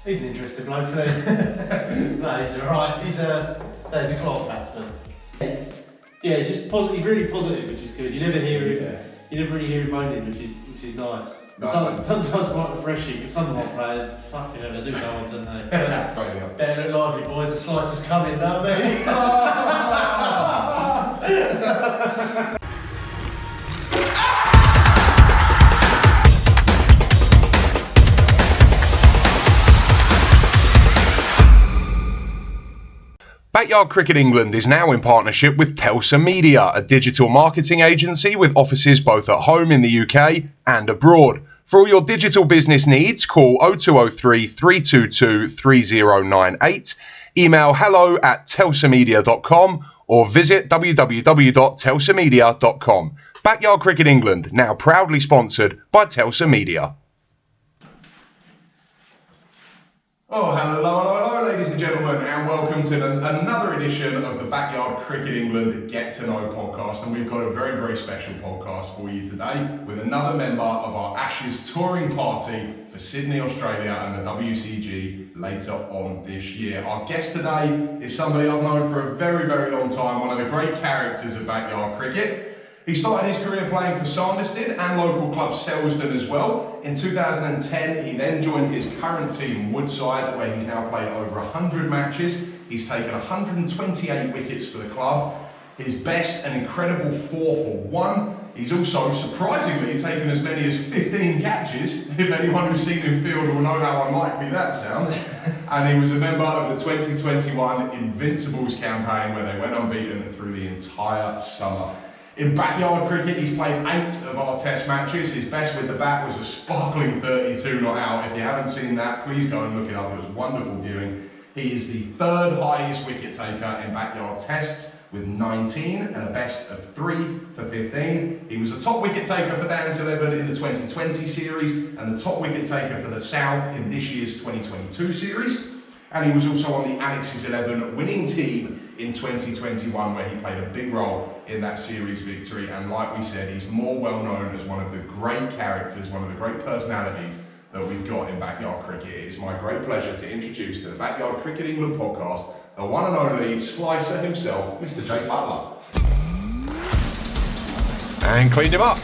He's an interesting bloke, isn't he? No, he's alright. He's a class batsman. Yeah, just positive, really positive, which is good. You never hear him. You never really hear him moaning, which is nice. Sometimes quite refreshing, because some of our players fucking hell, they do go on, don't they? Better look lively, boys. The slice is coming, don't they? Backyard Cricket England is now in partnership with Telsa Media, a digital marketing agency with offices both at home in the UK and abroad. For all your digital business needs, call 0203 322 3098, email hello@telsamedia.com or visit www.telsamedia.com. Backyard Cricket England, now proudly sponsored by Telsa Media. Oh, hello, ladies and gentlemen, and welcome to another edition of the Backyard Cricket England Get to Know podcast. And we've got a very, very special podcast for you today with another member of our Ashes touring party for Sydney, Australia and the WCG later on this year. Our guest today is somebody I've known for a very, very long time, one of the great characters of backyard cricket. He started his career playing for Sanderstead and local club Selsdon as well. In 2010, he then joined his current team, Woodside, where he's now played over 100 matches. He's taken 128 wickets for the club. His best, an incredible 4 for 1. He's also, surprisingly, taken as many as 15 catches. If anyone who's seen him field will know how unlikely that sounds. And he was a member of the 2021 Invincibles campaign, where they went unbeaten through the entire summer. In backyard cricket, he's played 8 of our test matches. His best with the bat was a sparkling 32 not out. If you haven't seen that, please go and look it up. It was wonderful viewing. He is the 3rd highest wicket taker in backyard tests with 19 and a best of 3 for 15. He was a top wicket taker for Dan's 11 in the 2020 series and the top wicket taker for the South in this year's 2022 series. And he was also on the Alex's 11 winning team in 2021, where he played a big role in that series victory. And like we said, he's more well known as one of the great characters, one of the great personalities that we've got in backyard cricket. It is my great pleasure to introduce to the Backyard Cricket England podcast, the one and only slicer himself, Mr. Jake Butler. And cleaned him up.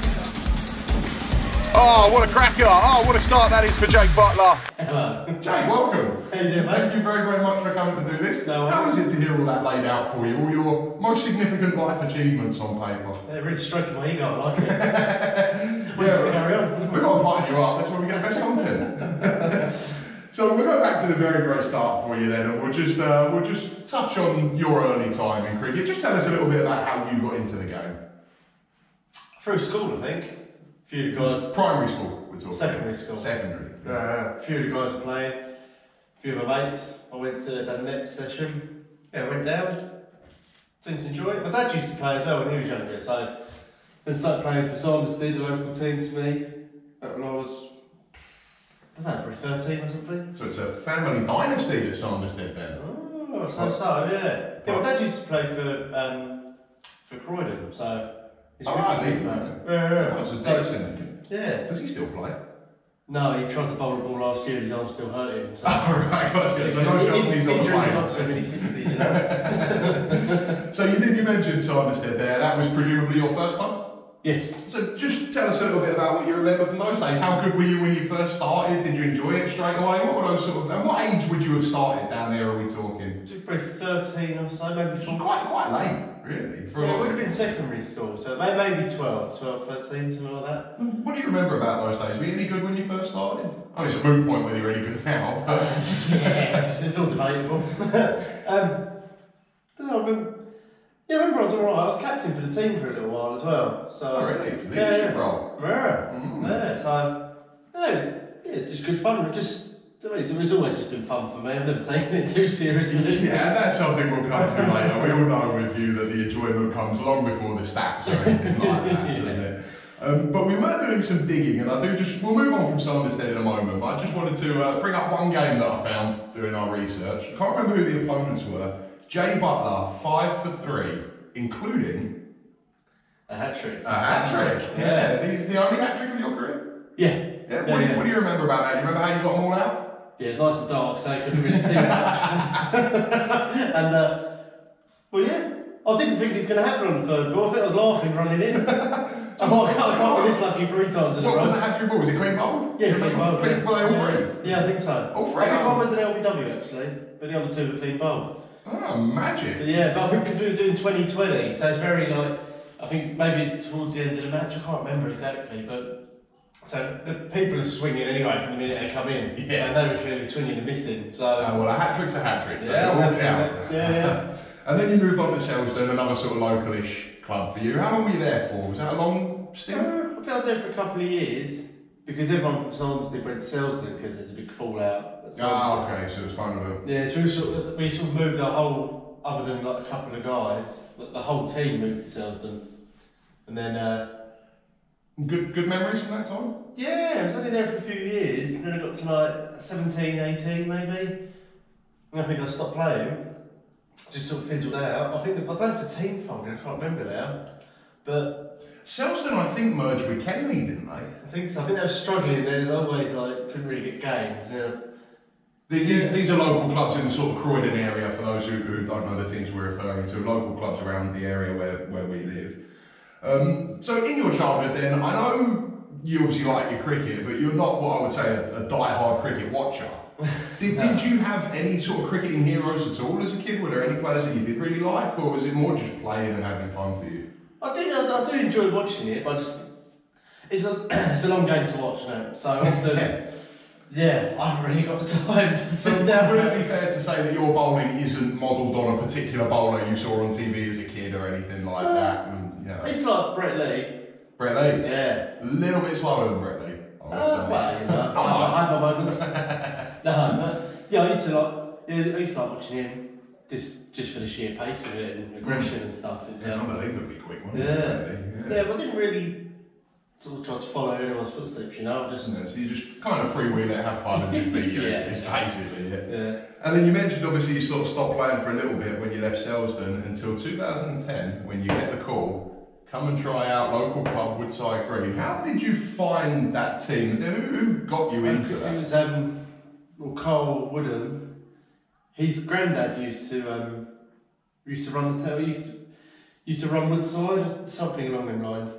Oh, what a cracker. Oh, what a start that is for Jake Butler. Hello. Jake, welcome. How you doing, mate? Thank you very, very much for coming to do this. No How is it to hear all that laid out for you, all your most significant life achievements on paper? Yeah, really stroking my ego, I like it. Carry on. We've got to button you up, that's where we get the best content. So we'll go back to the very, very start for you then, and we'll just touch on your early time in cricket. Just tell us a little bit about how you got into the game. Through school, I think. A few of the guys. Primary school, we're talking. Secondary school. Secondary. A few of the guys were playing. A few of my mates. I went to the next session. Yeah, went down. Seemed to enjoy it. My dad used to play as well when he was younger, so then started playing for Sanderstead, a local team to me. When I was, I don't know, probably 13 or something. So it's a family dynasty at Sanderstead then? Oh, yeah. Yeah, my dad used to play for Croydon, so. Oh, right, Yeah. That's a decent. Yeah. Does he still play? No, he tried to bowl the ball last year and his arm still hurt him. So. Oh, right, gotcha. So no chance he's on the plane. Injuries are not so many 60s, you know. So you mentioned Sanderstead there. That was presumably your first club? Yes. So just tell us a little bit about what you remember from those days. How good were you when you first started? Did you enjoy it straight away? What were those and what age would you have started down there, are we talking? Probably 13 or so, maybe 14. Quite late, really. It would have been secondary school, so maybe 12, 13, something like that. What do you remember about those days? Were you any good when you first started? Oh, it's a moot point whether you're any good now. But yeah, it's all debatable. I remember I was alright. I was captain for the team for a little while as well. So, oh, really? Leadership role? Yeah, so it's just good fun. It's always just been fun for me. I've never taken it too seriously. Yeah, and that's something we'll come to later. We all know with you that the enjoyment comes long before the stats or anything like that, doesn't it? But we were doing some digging, and we'll move on from Sanderstead in a moment, but I just wanted to bring up one game that I found doing our research. I can't remember who the opponents were. Jay Butler, 5 for 3, including a hat-trick. Yeah. The only hat-trick of your career? Yeah. What do you remember about that? Do you remember how you got them all out? Yeah, it's nice and dark, so you couldn't really see much. And, well, yeah, I didn't think it was going to happen on the third ball. I think I was laughing running in. I can't be this lucky 3 times in a row. What was the hat-trick ball? Was it clean bowled? Yeah, clean bowled. Were they all three? Yeah, I think so. All three? I think one was an LBW actually, but the other 2 were clean bowled. Oh, magic. But yeah, but I think because we were doing 2020, so it's very like, I think maybe it's towards the end of the match, I can't remember exactly, but so the people are swinging anyway from the minute they come in. Yeah. And they were clearly swinging and missing, so... Well, a hat-trick's a hat-trick. Yeah, all count. yeah. And then you moved on to Selsdon, another sort of localish club for you. How long were you there for? Was that a long stint? I think I was there for a couple of years, because everyone from Sandstead went to Selsdon because there's a big fallout. Ah, okay, so it was kind of a... Yeah, so we sort of moved the whole, other than like a couple of guys, the whole team moved to Selsdon. And then... Good memories from that time? Yeah, I was only there for a few years, and then I got to like 17, 18 maybe. And I think I stopped playing, just sort of fizzled out. I don't know if the team folded, I can't remember now. But Selsdon, I think, merged with Kenley, didn't they? I think so. I think they were struggling. There's always like couldn't really get games. You know. These are local clubs in the sort of Croydon area. For those who don't know the teams we're referring to, local clubs around the area where we live. So in your childhood, then I know you obviously like your cricket, but you're not what I would say a die-hard cricket watcher. Did you have any sort of cricketing heroes at all as a kid? Were there any players that you did really like, or was it more just playing and having fun for you? I do enjoy watching it, but it's a long game to watch now. So often, yeah, I haven't really got the time to sit down. Would it be fair to say that your bowling isn't modelled on a particular bowler you saw on TV as a kid or anything like that? And, you know. It's like Brett Lee. Brett Lee? Yeah. A little bit slower than Brett Lee. Well, you know, I have my moments. Yeah, I used to like watching him just for the sheer pace of it and aggression and stuff. It was, unbelievably quick, wasn't yeah. it? Yeah, but I didn't really sort of try to follow anyone's footsteps, you know. So you just kind of freewheel it, have fun, and just be you. Yeah, it's basically it. Yeah. And then you mentioned obviously you sort of stopped playing for a little bit when you left Selsdon until 2010 when you get the call. Come and try out local club Woodside Green. How did you find that team? Who got you into that? It was Carl Woodham. His granddad used to run the town. Used to run Woodside, something along them lines.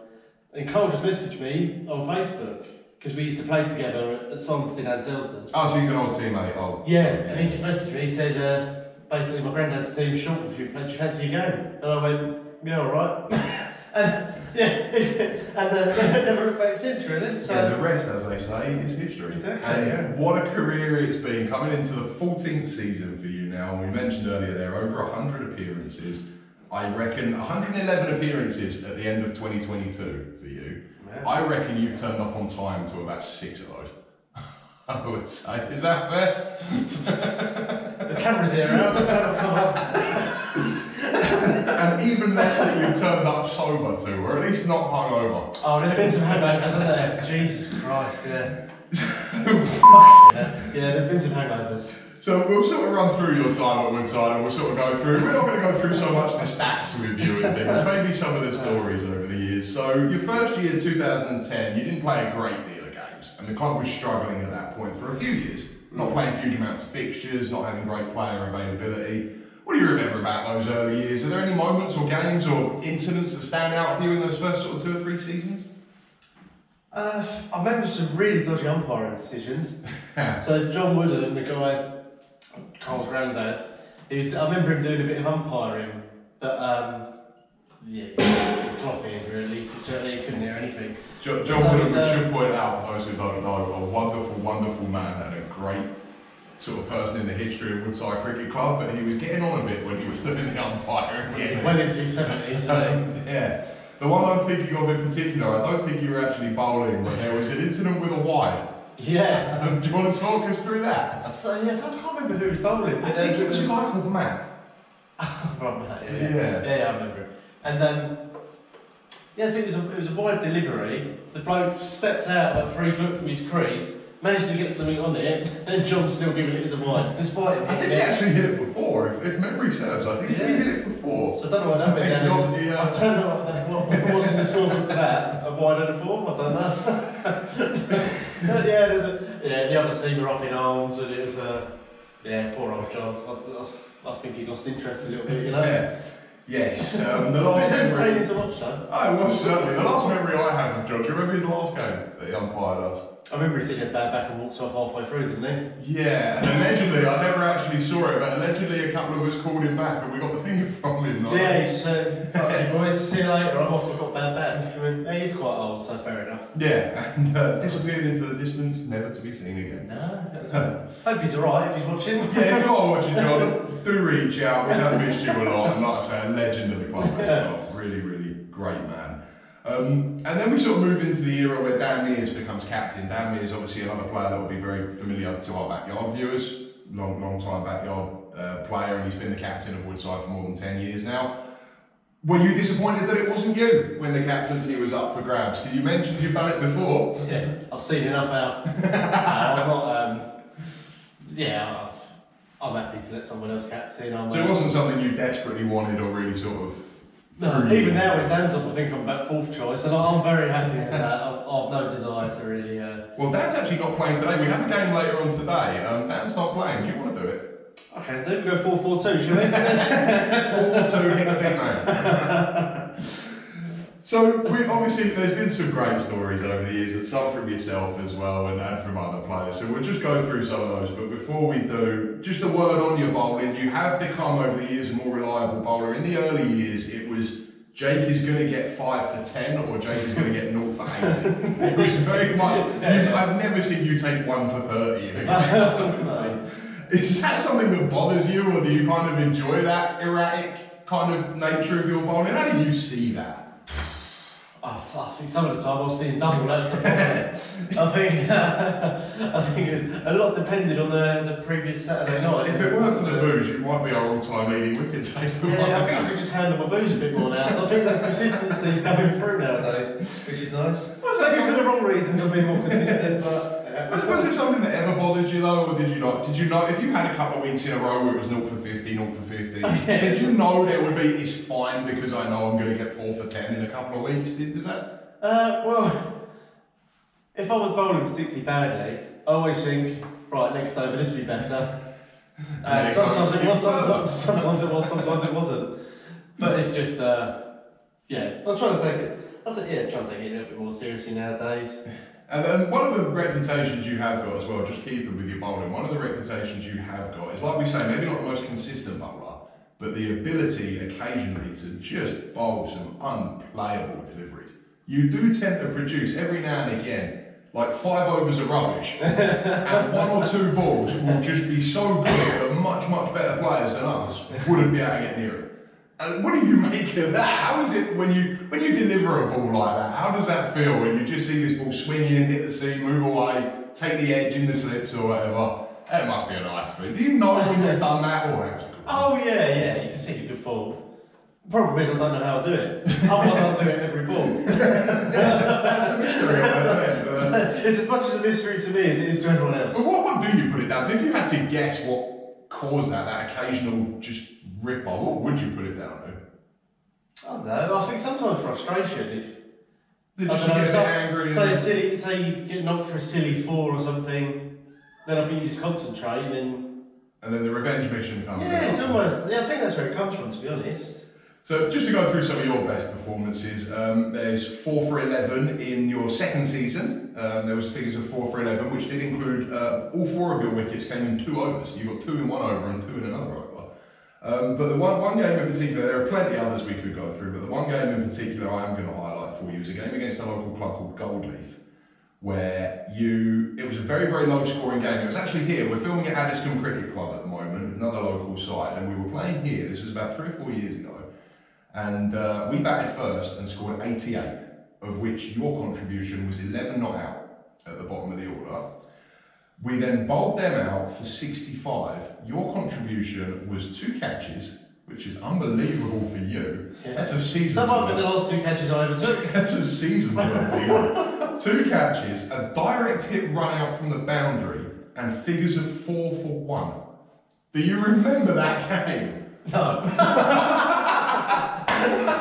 And Carl just messaged me on Facebook because we used to play together at Sonsted and Selsdon. Oh, so he's an old teammate. Oh. Yeah, and he just messaged me. He said, basically, my granddad's team's short with you. Do you fancy a game? And I went, yeah, all right. And yeah, and never looked back since really. So yeah, the rest, as they say, is history. Exactly. And yeah. What a career it's been, coming into the 14th season for you now. And we mentioned earlier there over 100 appearances. I reckon 111 appearances at the end of 2022 for you. Yeah. I reckon you've turned up on time to about 6 of those. I would say. Is that fair? There's cameras here. And even less that you've turned up sober to, or at least not hungover. Oh, there's been some hangovers, hasn't there? Jesus Christ, yeah. Yeah, there's been some hangovers. So we'll sort of run through your time at Woodside and we'll sort of go through, we're not going to go through so much the stats with you and things, maybe some of the stories over the years. So your first year, 2010, you didn't play a great deal of games and the club was struggling at that point for a few years. Not playing huge amounts of fixtures, not having great player availability. What do you remember about those early years? Are there any moments or games or incidents that stand out for you in those first sort of 2 or 3 seasons? I remember some really dodgy umpiring decisions. So John Woodham, the guy, Carl's granddad, I remember him doing a bit of umpiring, but yeah, he's cloth ears really. He couldn't hear anything. John Woodham, we should point out for those who don't know, a wonderful, wonderful man and a great sort of person in the history of Woodside Cricket Club, but he was getting on a bit when he was doing the umpiring. Yeah, well into his 70s, wasn't he? Yeah. The one I'm thinking of in particular, I don't think you were actually bowling, but there was an incident with a wide. Yeah. Do you want to talk us through that? So yeah, I can't remember who was bowling. I think it was a guy called Matt. Right, Matt, Yeah, I remember it. And yeah, I think it was a wide delivery. The bloke stepped out about 3 foot from his crease, managed to get something on it, and John's still giving it as a wide, despite him. I think he actually hit it for 4, if memory serves. I think he hit it for 4. So I don't know what that was. I don't know what was in the scorebook for that. A wide and a 4? I don't know. The other team were up in arms, and it was poor old John. I think he lost interest a little bit, you know. Yeah. Yes. The It last was memory. entertaining to watch, though. Oh, it was certainly. The last memory I have of John, do you remember his last game that he umpired us? I remember he took a bad back and walked off halfway through, didn't he? Yeah, and allegedly, I never actually saw it, but allegedly a couple of us called him back and we got the finger from him. Like. Yeah, he just said, "Fuck you boys, see you later, I'm off, I've got bad back." I mean, he's quite old, so fair enough. Yeah, and disappeared into the distance, never to be seen again. No, hope he's alright if he's watching. Yeah, if you are watching, John, do reach out. We have missed you a lot, and like I say, a legend of the club as well. Really, really great man. And then we sort of move into the era where Dan Mears becomes captain. Dan Mears, obviously another player that will be very familiar to our backyard viewers. Long time backyard player, and he's been the captain of Woodside for more than 10 years now. Were you disappointed that it wasn't you when the captaincy was up for grabs? Because you mentioned you've done it before. Yeah, I've seen enough out. I'm not. I'm happy to let someone else captain. So it wasn't something you desperately wanted or really sort of. No, even now when Dan's off, I think I'm about fourth choice, and I'm very happy with that. I've no desire to really. Well, Dan's actually not playing today. We have a game later on today. Dan's not playing. Do you want to do it? Okay, then we go 4-4-2, shall we? 4-4-2, hit the big man. So, obviously, there's been some great stories over the years, and some from yourself as well, and from other players. So we'll just go through some of those. But before we do, just a word on your bowling. You have become, over the years, a more reliable bowler. In the early years, it was Jake is going to get 5 for 10, or Jake is going to get 0 for 80. It was very much. I've never seen you take 1 for 30 in a game. No. Is that something that bothers you, or do you kind of enjoy that erratic kind of nature of your bowling? How do you see that? I think some of the time I was seeing double, that's the problem. I think a lot depended on the previous Saturday night. If it weren't for the booze, you might be our all-time leading wicket taker. Yeah, I think I could just handle my booze a bit more now, so I think the consistency is coming through nowadays, which is nice. Maybe for the wrong reasons I've been more consistent, but... Was it something that ever bothered you though, or did you not? Did you know, if you had a couple of weeks in a row where it was 0 for 50, 0 for 50, did you know there would be, it's fine because I know I'm going to get 4 for 10 in a couple of weeks? Does that? Well, if I was bowling particularly badly, I always think, right, next over this will be better. Sometimes it was, sometimes it wasn't. But it's just, I was trying to take it, trying to take it a little bit more seriously nowadays. And then one of the reputations you have got as well, just keep it with your bowling, one of the reputations you have got is, like we say, maybe not the most consistent bowler, but the ability occasionally to just bowl some unplayable deliveries. You do tend to produce every now and again, like 5 overs of rubbish, and 1 or 2 balls will just be so quick that much, much better players than us wouldn't be able to get near it. And what do you make of that? How is it when you deliver a ball like that? How does that feel when you just see this ball swing in, hit the seam, move away, take the edge in the slips or whatever? It must be a nice feeling. Do you know when you've done that or how's it going? Oh yeah, you can see a good ball. The problem is I don't know how to do it. Otherwise I'll do it every ball. That's the mystery of it, isn't it? It's as much as a mystery to me as it is to everyone else. But what do you put it down to? If you had to guess what caused that occasional just rip off, what would you put it down to? I don't know, I think sometimes frustration. If Did you get a bit angry? Say you get knocked for a silly 4 or something, then I think you just concentrate and then the revenge mission comes. Yeah, it's almost, I think that's where it comes from, to be honest. So just to go through some of your best performances, there's 4 for 11 in your second season. There was figures of 4 for 11, which did include all 4 of your wickets came in 2 overs. You got 2 in 1 over and 2 in another over. But the one game in particular, there are plenty others we could go through, but the one game in particular I am going to highlight for you is a game against a local club called Goldleaf, where it was a very, very low scoring game. It was actually here, we're filming at Addiscombe Cricket Club at the moment, another local side, and we were playing here, this was about 3 or 4 years ago, and we batted first and scored 88, of which your contribution was 11 not out at the bottom of the order. We then bowled them out for 65. Your contribution was 2 catches, which is unbelievable for you. Yeah. That's a season's That might have been the last 2 catches I ever took. That's a season's worth for you. 2 catches, a direct hit run out from the boundary, and figures of 4 for 1. Do you remember that game? No.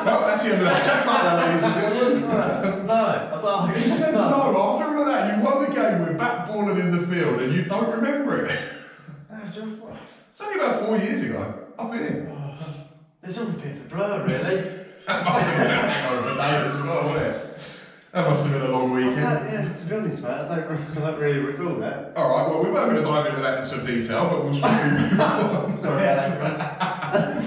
Well, that's the end of that. Check that, ladies and gentlemen. No. You said no. After all of that? You won the game with bat balling in the field and you don't remember it. It's only about 4 years ago, up here. It's all a bit of a blur, really. That must have been a hangover day as well, wasn't it? That must have been a long weekend. Yeah, to be honest, mate, I don't really recall that. Alright, well, we weren't going to dive into that in some detail, but we'll try and move on. Sorry about that,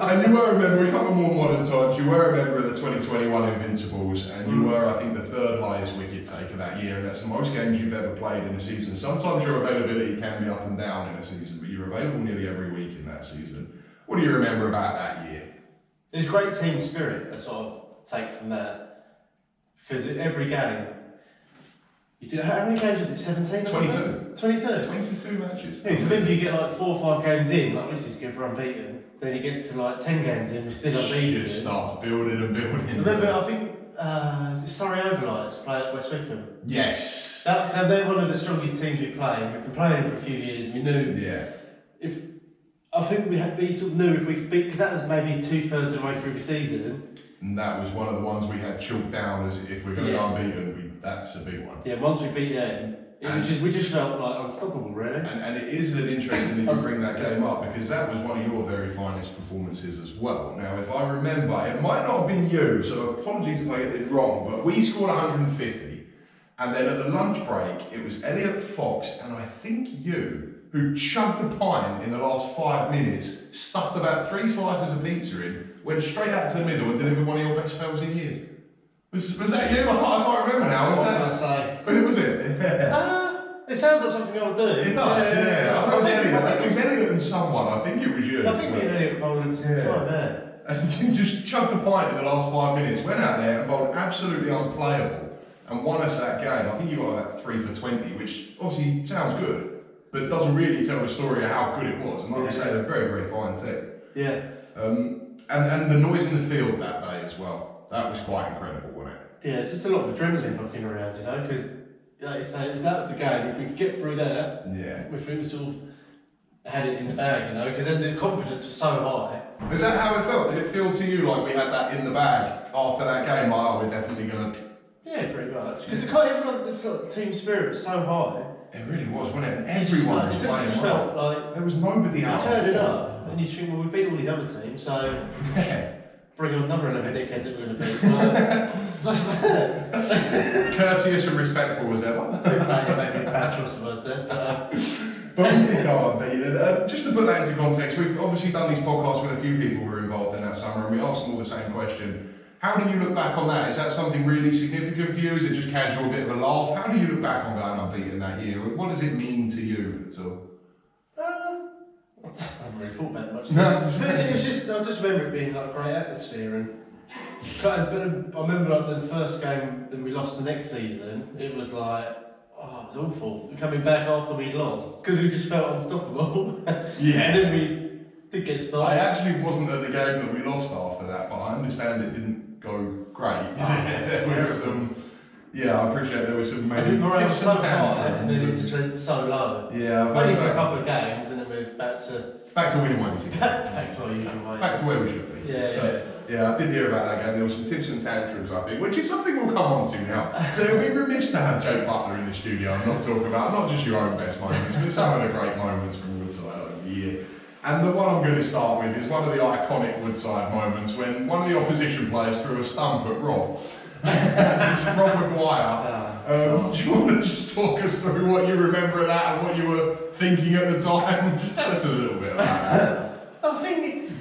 And you were a member, we come from more modern times, you were a member of the 2021 Invincibles, and you were, I think, the third highest wicket taker that year, and that's the most games you've ever played in a season. Sometimes your availability can be up and down in a season, but you're available nearly every week in that season. What do you remember about that year? There's great team spirit, I sort of take from that. Because every game, you do, how many games was it? 17? 22. 22? 22 matches. Yeah, so maybe you get like 4 or 5 games in, like this is good, we're unbeaten. Then he gets to like 10 games in, we're still unbeaten. It starts building and building. Remember, I think, is it Surrey Overlights play at West Wickham? Yes. So they're one of the strongest teams we play. We've been playing for a few years, we knew. Yeah. I think we sort of knew if we could beat, because that was maybe 2/3 of the way through the season. And that was one of the ones we had chalked down as if we're going to go unbeaten, that's a big one. Yeah, once we beat them, we just felt like unstoppable, really. And it is an interesting that you bring that game up, because that was one of your very finest performances as well. Now, if I remember, it might not have been you, so apologies if I get it wrong, but we scored 150, and then at the lunch break, it was Elliot Fox and I think you who chugged the pint in the last 5 minutes, stuffed about 3 slices of pizza in, went straight out to the middle and delivered one of your best spells in years. Was that you? I can't remember now. Was that? What did I say? Who was it? It sounds like something I would do. It does, yeah. I think it was Elliot and someone. I think it was you. I think me and Elliot bowled at the same time, yeah. And you just chugged the pint in the last 5 minutes, went out there and bowled absolutely unplayable and won us that game. I think you got like 3 for 20, which obviously sounds good, but it doesn't really tell the story of how good it was. And like I say, they're a very, very fine team. Yeah. And the noise in the field that day as well, that was quite incredible, wasn't it? Yeah, it's just a lot of adrenaline fucking around, you know, because like you say, if that was the game, if we could get through there, we think we sort of had it in the bag, you know, because then the confidence was so high. Is that how it felt? Did it feel to you like we had that in the bag after that game? Like, oh, we're definitely going to... Yeah, pretty much. Because everyone, this sort of team spirit was so high. It really was, wasn't it? And everyone was playing well. Felt like there was nobody else. You turn it up, and you think, well, we beat all these other teams, so bring on another 11 dickheads that we're going to beat. Courteous and respectful as ever. Maybe a bad choice of words there. But we did go unbeaten. Just to put that into context, we've obviously done these podcasts with a few people who were involved in that summer, and we asked them all the same question. How do you look back on that? Is that something really significant for you? Is it just casual, a bit of a laugh? How do you look back on going unbeaten that year? What does it mean to you at all? I haven't really thought about it much. It was just, I just remember it being like a great atmosphere, and but I remember like the first game that we lost the next season, it was like, oh, it was awful. Coming back after we'd lost, because we just felt unstoppable. Yeah. And then we did get started. I actually wasn't at the game that we lost after that, but I understand it didn't go great. There was some, yeah, I appreciate there was some maybe morale was so high, tantrums. and then it just went so low. Yeah, only for a couple of games, and then we're back to winning ways again. back to our usual way. Back to where we should be. Yeah, I did hear about that game. There were some tips and tantrums, I think, which is something we'll come on to now. So it would be remiss to have Jake Butler in the studio and not talk about not just your own best moments, but some of the great moments from Woodside over the year. And the one I'm going to start with is one of the iconic Woodside moments when one of the opposition players threw a stump at Rob. It's Rob Maguire. Do you want to just talk us through what you remember of that and what you were thinking at the time? Just tell us a little bit about that. I think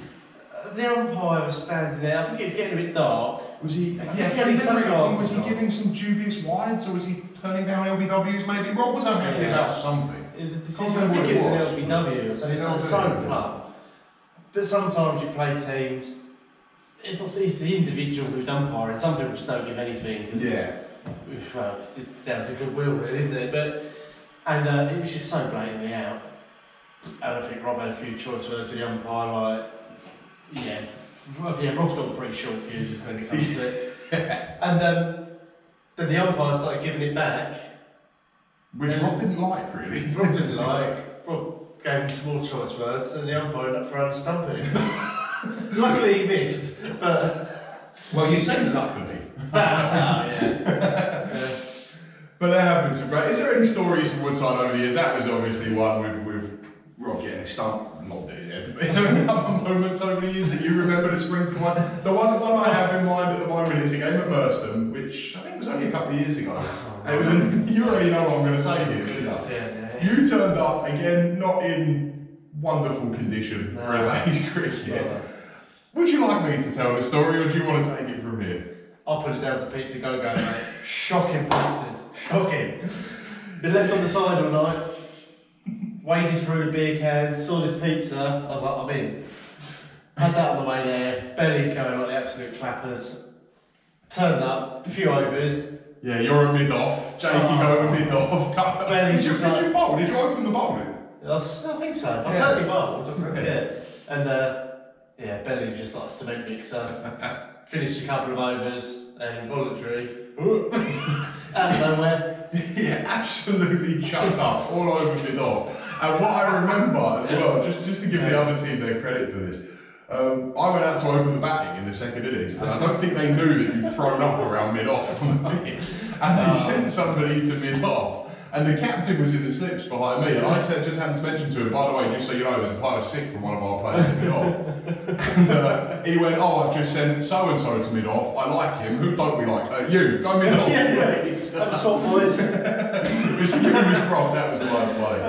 the umpire was standing there. I think it was getting a bit dark. Was he? Was he giving some dubious wides, or was he turning down LBWs? Maybe Rob was unhappy about something. It was a decision. I think it was an LBW, so it's so club. But sometimes you play teams. It's the individual who's umpiring. Some people just don't give anything. Yeah. Well, it's just down to goodwill, really, isn't it? And it was just so blatantly out. And I think Rob had a few choice words with the umpire, like, Rob's got a pretty short fuse when it comes to it. And then the umpire started giving it back. Which Rob didn't like, really. Rob didn't like. Rob gave him some more choice words, and the umpire ended up throwing a stump at him. Luckily he missed, but... Well, you say luckily. But there have been some great. Is there any stories from Woodside over the years? That was obviously one with Rob getting a stump lobbed at his head. But are there other moments over the years that you remember to spring to mind? The one I have in mind at the moment is a game at Merstham, which I think was only a couple of years ago. And it was you already know what I'm going to say here. You turned up again, not in wonderful condition for a day's cricket. No. Would you like me to tell the story, or do you want to take it from here? I'll put it down to Pizza Go-Go, mate. Shocking pizzas. Shocking. Been left on the side all night. Waded through the beer cans, saw this pizza. I was like, I'm in. Had that on the way there. Belly's going like the absolute clappers. Turned up, a few overs. Yeah, you're a mid-off. Jake, you go a mid-off. Belly's Did you bowl? Did you open the bowl then? I think so. I certainly bowled. Yeah. And Belly was just like a cement mixer. Finished a couple of overs and involuntary. Out of nowhere. Yeah, absolutely chucked up all over mid-off. And what I remember as well, just to give the other team their credit for this, I went out to open the batting in the second innings, and I don't think they knew that you'd thrown up around mid-off on the pitch. And they sent somebody to mid-off. And the captain was in the slips behind me, and I just happened to mention to him, by the way, just so you know, there's a pile of sick from one of our players in mid-off. And he went, I've just sent so-and-so to mid-off, I like him, who don't we like? You, go mid-off, please. That's what boys. We should give him his props, that was quite funny.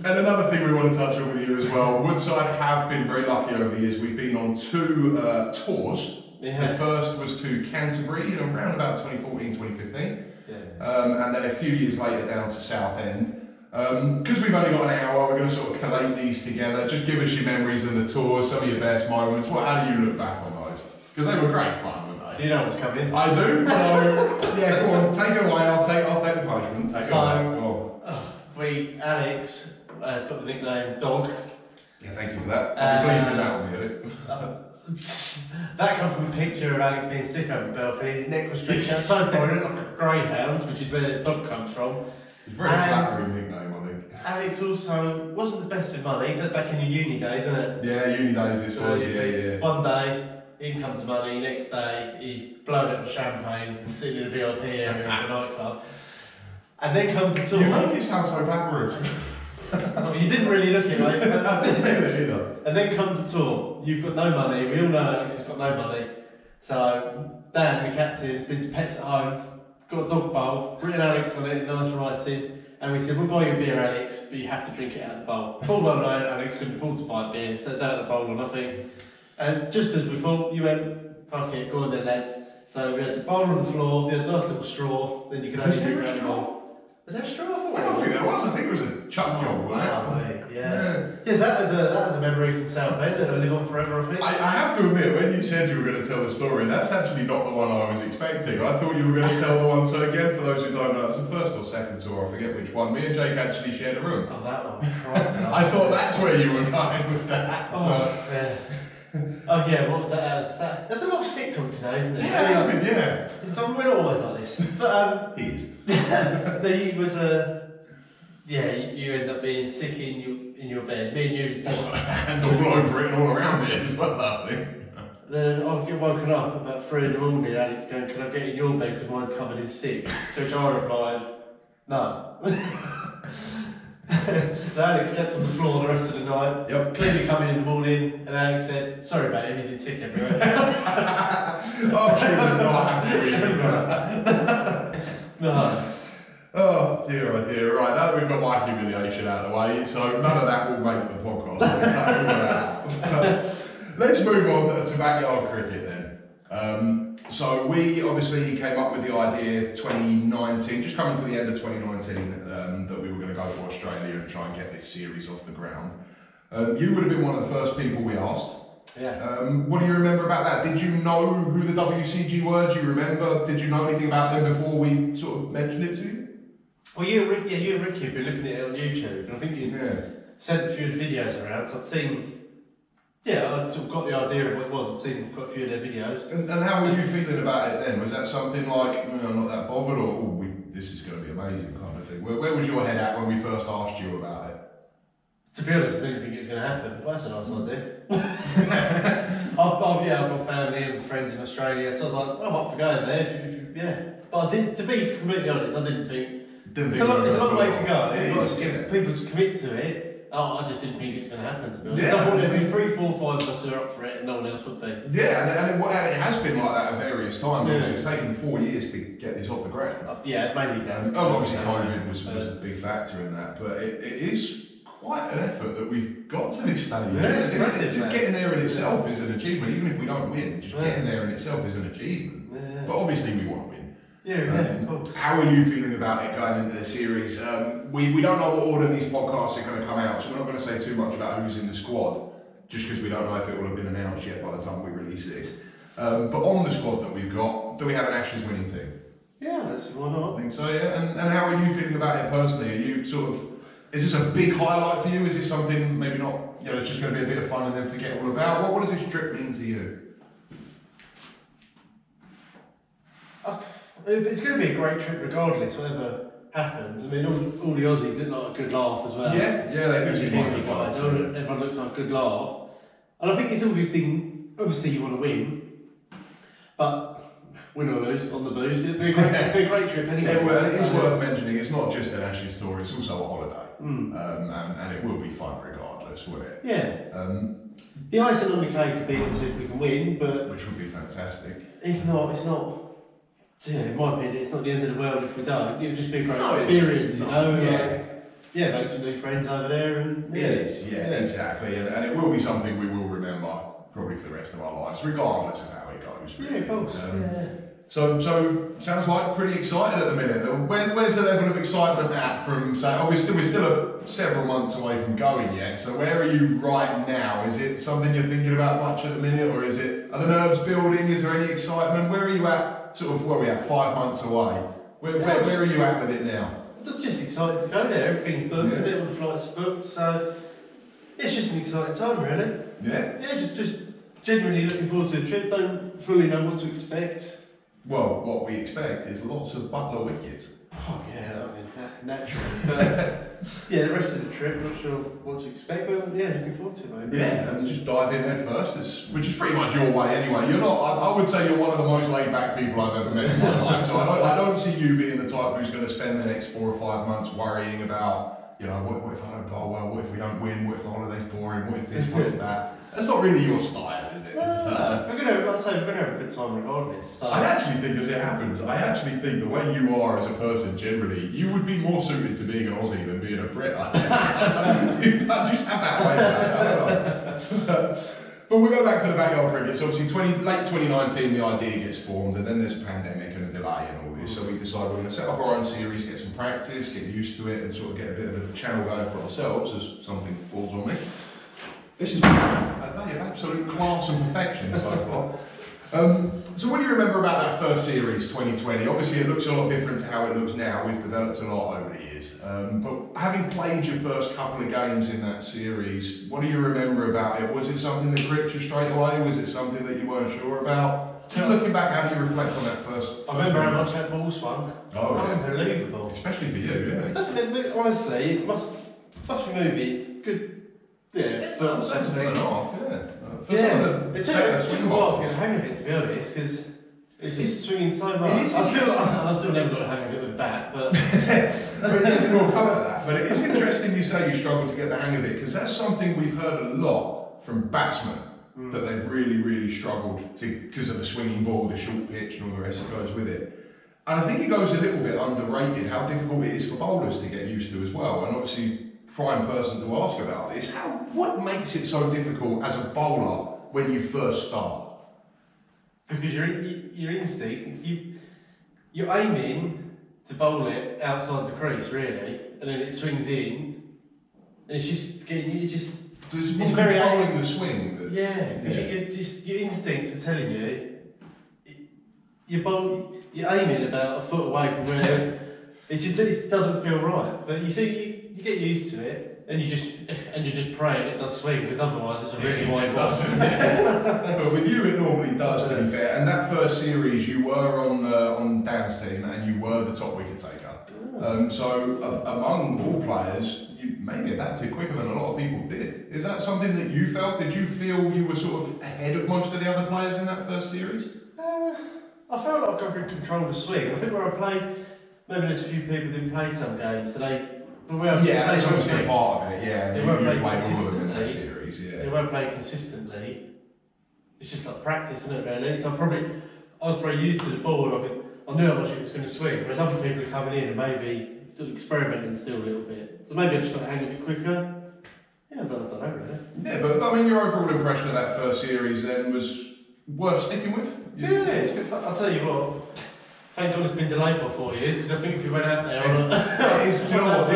And another thing we want to touch on with you as well, Woodside have been very lucky over the years. We've been on 2 tours. Yeah. The first was to Canterbury in around about 2014, 2015. Yeah. And then a few years later down to Southend. Because we've only got an hour, we're going to sort of collate these together. Just give us your memories of the tour, some of your best moments. How do you look back on those? Because they were great fun, weren't they? Do you know what's coming? I do. So yeah, go on, take it away. I'll take the punishment. Take it away. Alex has got the nickname Dog. Yeah, thank you for that. I'll be bleeding that on me. That comes from a picture of Alex being sick over the balcony. His neck was stretched out so far, he looked like a greyhound, which is where the dog comes from. It's a very flattering nickname, I think. Alex also wasn't the best with money. He's back in your uni days, isn't it? Yeah, uni days this was, yeah. One day, in comes the money, next day, he's blown up with champagne and sitting in the VIP area of the nightclub. And then comes the tour. You make it sound so glamorous. You didn't really look it, mate. I didn't really either. And then comes the tour. You've got no money. We all know Alex has got no money. So Dan, the captain, has been to Pets at Home, got a dog bowl, written Alex on it, nice writing. And we said, we'll buy you a beer, Alex, but you have to drink it out of the bowl. Full well known, Alex couldn't afford to buy a beer, so it's out of the bowl or nothing. And just as we thought, you went, fuck it, go on then, lads. So we had the bowl on the floor, we had a nice little straw, then you could only drink out the bowl. Was there a straw? I don't think there was. I think it was a chuck job, wasn't it? Yes, that is a memory from Southend that will live on forever, I think. I have to admit, when you said you were going to tell the story, that's actually not the one I was expecting. I thought you were going to tell the one. So again, for those who don't know, it's the first or second tour, I forget which one. Me and Jake actually shared a room. Oh, that one. Christ, I thought that's where you were going with that. Yeah. Oh yeah, what was that? That's a lot of sick talk today, isn't it? Yeah. We're not always like this. But he is. He was you end up being sick in your bed. Me and you and all over it and all around it as well, I think. Then I'll get woken up about 3 in the morning, Alex going, can I get in your bed because mine's covered in sick? To which I replied, no. So Alex slept on the floor the rest of the night. Yep. Clearly coming in the morning, and Alex said, sorry mate, he's been sick everywhere. I'm sure he was not happy with you. No. Oh dear. Right, now that we've got my humiliation out of the way, so none of that will make the podcast. Let's move on to backyard cricket then. So we obviously came up with the idea 2019, just coming to the end of 2019, that we were going to go to Australia and try and get this series off the ground. You would have been one of the first people we asked. Yeah. What do you remember about that? Did you know who the WCG were? Do you remember? Did you know anything about them before we sort of mentioned it to you? Well, you and Ricky have been looking at it on YouTube, and I think you sent a few of the videos around, so I'd seen. Yeah, I sort of got the idea of what it was. I'd seen quite a few of their videos. And how were you feeling about it then? Was that something like, I'm not that bothered, or this is going to be amazing kind of thing? Where was your head at when we first asked you about it? To be honest, I didn't think it was going to happen. Well, that's a nice idea. I've got family and friends in Australia, so I was like, I'm up for going there. Yeah. But to be completely honest, I didn't think. It's a long way to go. It is, yeah. People to commit to it. Oh, I just didn't think it was going to happen, to be honest. Yeah. I thought there'd be 3, 4, 5 of us who are up for it and no one else would be. Yeah, and it has been like that at various times. Yeah. It's taken 4 years to get this off the ground. Yeah, mainly down. Obviously COVID was a big factor in that, but it is quite an effort that we've got to this stage. Yeah, it's impressive, just getting there in itself is an achievement. Even if we don't win, just getting there in itself is an achievement. Yeah. But obviously we want to win. Yeah. How are you feeling about it going into the series? We don't know what order these podcasts are going to come out, so we're not going to say too much about who's in the squad, just because we don't know if it will have been announced yet by the time we release this. But on the squad that we've got, do we have an Ashes winning team? Yeah, why not? I think so, yeah. And how are you feeling about it personally? Are you is this a big highlight for you? Is this something maybe not, it's just going to be a bit of fun and then forget all about? What does this trip mean to you? It's going to be a great trip regardless, whatever happens. I mean, all the Aussies look like a good laugh as well. Yeah, they do seem like guys. Everyone looks like a good laugh. And I think it's obviously you want to win, but win or lose on the booze, it'd be a great trip anyway. It is worth mentioning, it's not just an Ashes tour, it's also a holiday. And it will be fun regardless, won't it? Yeah. The icing on the cake could be obviously if we can win, but... Which would be fantastic. If not, it's not... Yeah, in my opinion, it's not the end of the world if we don't. It would just be a great experience, you know? Make some new friends over there and... It is, exactly. And it will be something we will remember probably for the rest of our lives, regardless of how it goes. Really. Yeah, of course. So sounds like pretty excited at the minute. Where's the level of excitement at from, say, we're still several months away from going yet, so where are you right now? Is it something you're thinking about much at the minute, or are the nerves building? Is there any excitement? Where are you at? Where are we at, 5 months away? Where are you at with it now? Just excited to go there. Everything's booked, all the flights are booked, so it's just an exciting time, really. Yeah, just genuinely looking forward to the trip. Don't fully know what to expect. Well, what we expect is lots of Butler wickets. Oh yeah, I mean that's natural. But the rest of the trip, not sure what to expect, but looking forward to it, mate. Yeah, and just dive in head first, which is pretty much your way anyway. You're not. I would say you're one of the most laid back people I've ever met in my life. So I don't see you being the type who's going to spend the next 4 or 5 months worrying about, what if I don't bowl well? What if we don't win? What if the holiday's boring? What if this? What if that? That's not really your style, is it? No, we're gonna have a good time regardless. So. I actually think, as it happens, the way you are as a person generally, you would be more suited to being an Aussie than being a Brit. You just have that way about it. I don't know. But we'll go back to the backyard cricket. So obviously, late 2019, the idea gets formed, and then there's a pandemic and a delay and all this. So we decide we're going to set up our own series, get some practice, get used to it, and sort of get a bit of a channel going for ourselves as something falls on me. This is a day of absolute class and perfection so far. So what do you remember about that first series, 2020? Obviously it looks a lot different to how it looks now. We've developed a lot over the years. But having played your first couple of games in that series, what do you remember about it? Was it something that gripped you straight away? Was it something that you weren't sure about? Just looking back, how do you reflect on that first? I remember how much that ball swung. Oh, unbelievable. Especially for you, yeah. It's definitely, honestly, it must be moving. Good. Yeah, foot and half, yeah. It took a while to get the hang of it, to be honest, because it's just swinging so much. I still never got the hang of it with a bat, but... We'll come at that. But it is interesting you say you struggle to get the hang of it, because that's something we've heard a lot from batsmen, that they've really, really struggled to, because of the swinging ball, the short pitch and all the rest that goes with it. And I think it goes a little bit underrated how difficult it is for bowlers to get used to as well. And obviously, prime person to ask about this, what makes it so difficult as a bowler when you first start? Because your instinct, you're aiming to bowl it outside the crease really, and then it swings in, and it's just getting So it's very controlling the swing. Your instincts are telling you you're aiming about a foot away from where it doesn't feel right. But you get used to it, and you're just praying it does swing, because otherwise it's a really wide ball. But with you, it normally does, to be fair. And that first series, you were on Dan's team, and you were the top wicket taker. Among all players, you maybe adapted quicker than a lot of people did. Is that something that you felt? Did you feel you were sort of ahead of most of the other players in that first series? I felt like I could control the swing. I think where I played, maybe there's a few people who didn't play some games, so that's obviously a part of it, yeah. They You weren't played playing all of them in consistently. that series, yeah. They weren't playing consistently. It's just like practice, isn't it, really? So I was probably used to the ball, I knew how much it was going to swing, whereas other people are coming in and maybe sort of experimenting still a little bit. So maybe I just got to hang a bit quicker. Yeah, I don't know really. Yeah, but I mean, your overall impression of that first series then was worth sticking with? Yeah, it's good fun. I'll tell you what, thank God it's been delayed by 4 years, because I think if we went out there do you know what,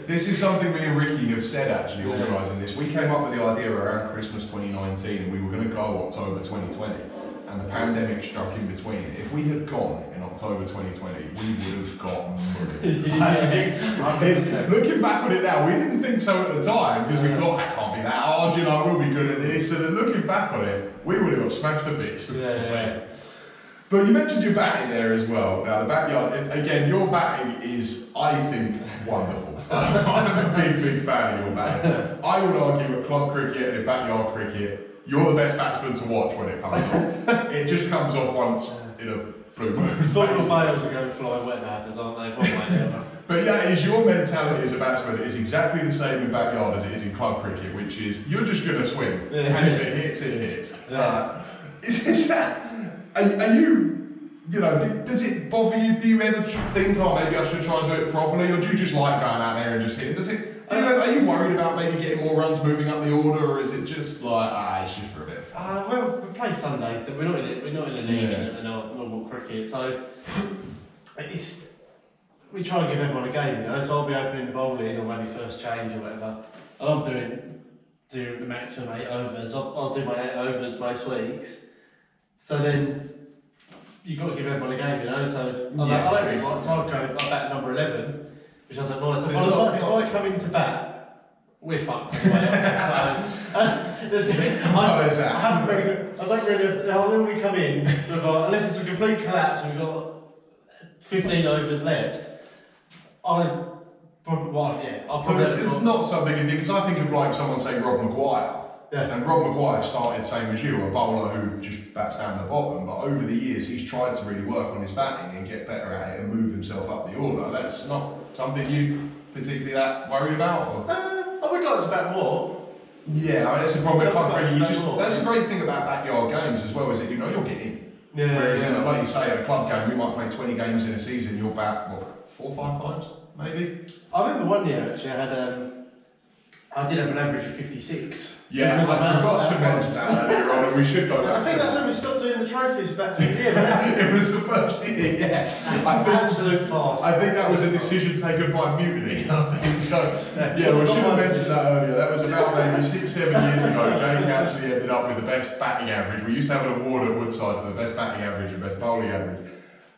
this is something me and Ricky have said actually, organising this. We came up with the idea around Christmas 2019 and we were going to go October 2020 and the pandemic struck in between. If we had gone in October 2020, we would have got murdered. I think, looking back on it now, we didn't think so at the time because we thought, that can't be that hard, we'll be good at this. And then looking back on it, we would have got smashed to bits. But you mentioned your batting there as well. Now the backyard, again, your batting is, I think, wonderful. I'm a big fan of your batting. I would argue at club cricket and in backyard cricket, you're the best batsman to watch when it comes off. It just comes off once in a blue moon. Football bales are going flying wet happens, aren't they? One way or the other. But yeah, is your mentality as a batsman is exactly the same in backyard as it is in club cricket, which is you're just going to swing, and if it hits, it hits. Is that? Are you, does it bother you? Do you ever think, maybe I should try and do it properly, or do you just like going out there and just hit it? Are you worried about maybe getting more runs moving up the order, or is it just like, it's just for a bit of fun? Well, we play Sundays, we're not in a league in normal cricket, so we try and give everyone a game, so I'll be opening the bowling or maybe first change or whatever, and I'm doing the maximum 8 overs. I'll do my 8 overs most weeks, so then you've got to give everyone a game, so I don't really mind. I bat number 11, which I don't mind. So if I come into bat, we're fucked anyway. I normally come in, unless it's a complete collapse and we've got 15 overs left, it's not something you think, because I think of like someone saying Rob Maguire. Yeah. And Rob Maguire started same as you, a bowler who just bats down the bottom, but over the years he's tried to really work on his batting and get better at it and move himself up the order. That's not something you particularly that worried about? Or? I would like to bat more. Yeah, that's the problem with club cricket. That's the great thing about backyard games as well, is that you'll get in. Whereas like you say, at a club game, we might play 20 games in a season, you'll bat, 4 or 5 times, maybe? I remember one year actually, I did have an average of 56. Yeah, I forgot to mention that earlier on, and we should go back. I think that's when we stopped doing the trophies back to the year. It was the first year, Absolute fast. I think that was a decision taken by mutiny. So, we should have mentioned that earlier. That was about maybe 6-7 years ago. Jake actually ended up with the best batting average. We used to have an award at Woodside for the best batting average and best bowling average.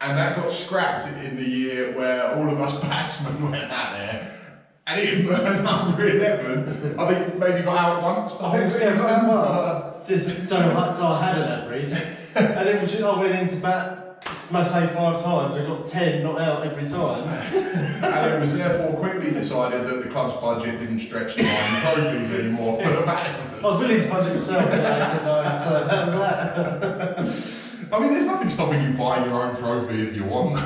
And that got scrapped in the year where all of us batsmen went out there. And him, number 11, I think maybe got out once the whole season. So I had an average. And then I went into bat, must say 5 times, I got 10 not out every time. And it was therefore quickly decided that the club's budget didn't stretch to buying trophies anymore for the batsmen. I was willing to fund it myself, but I said no, so that was that. I mean, there's nothing stopping you buying your own trophy if you want.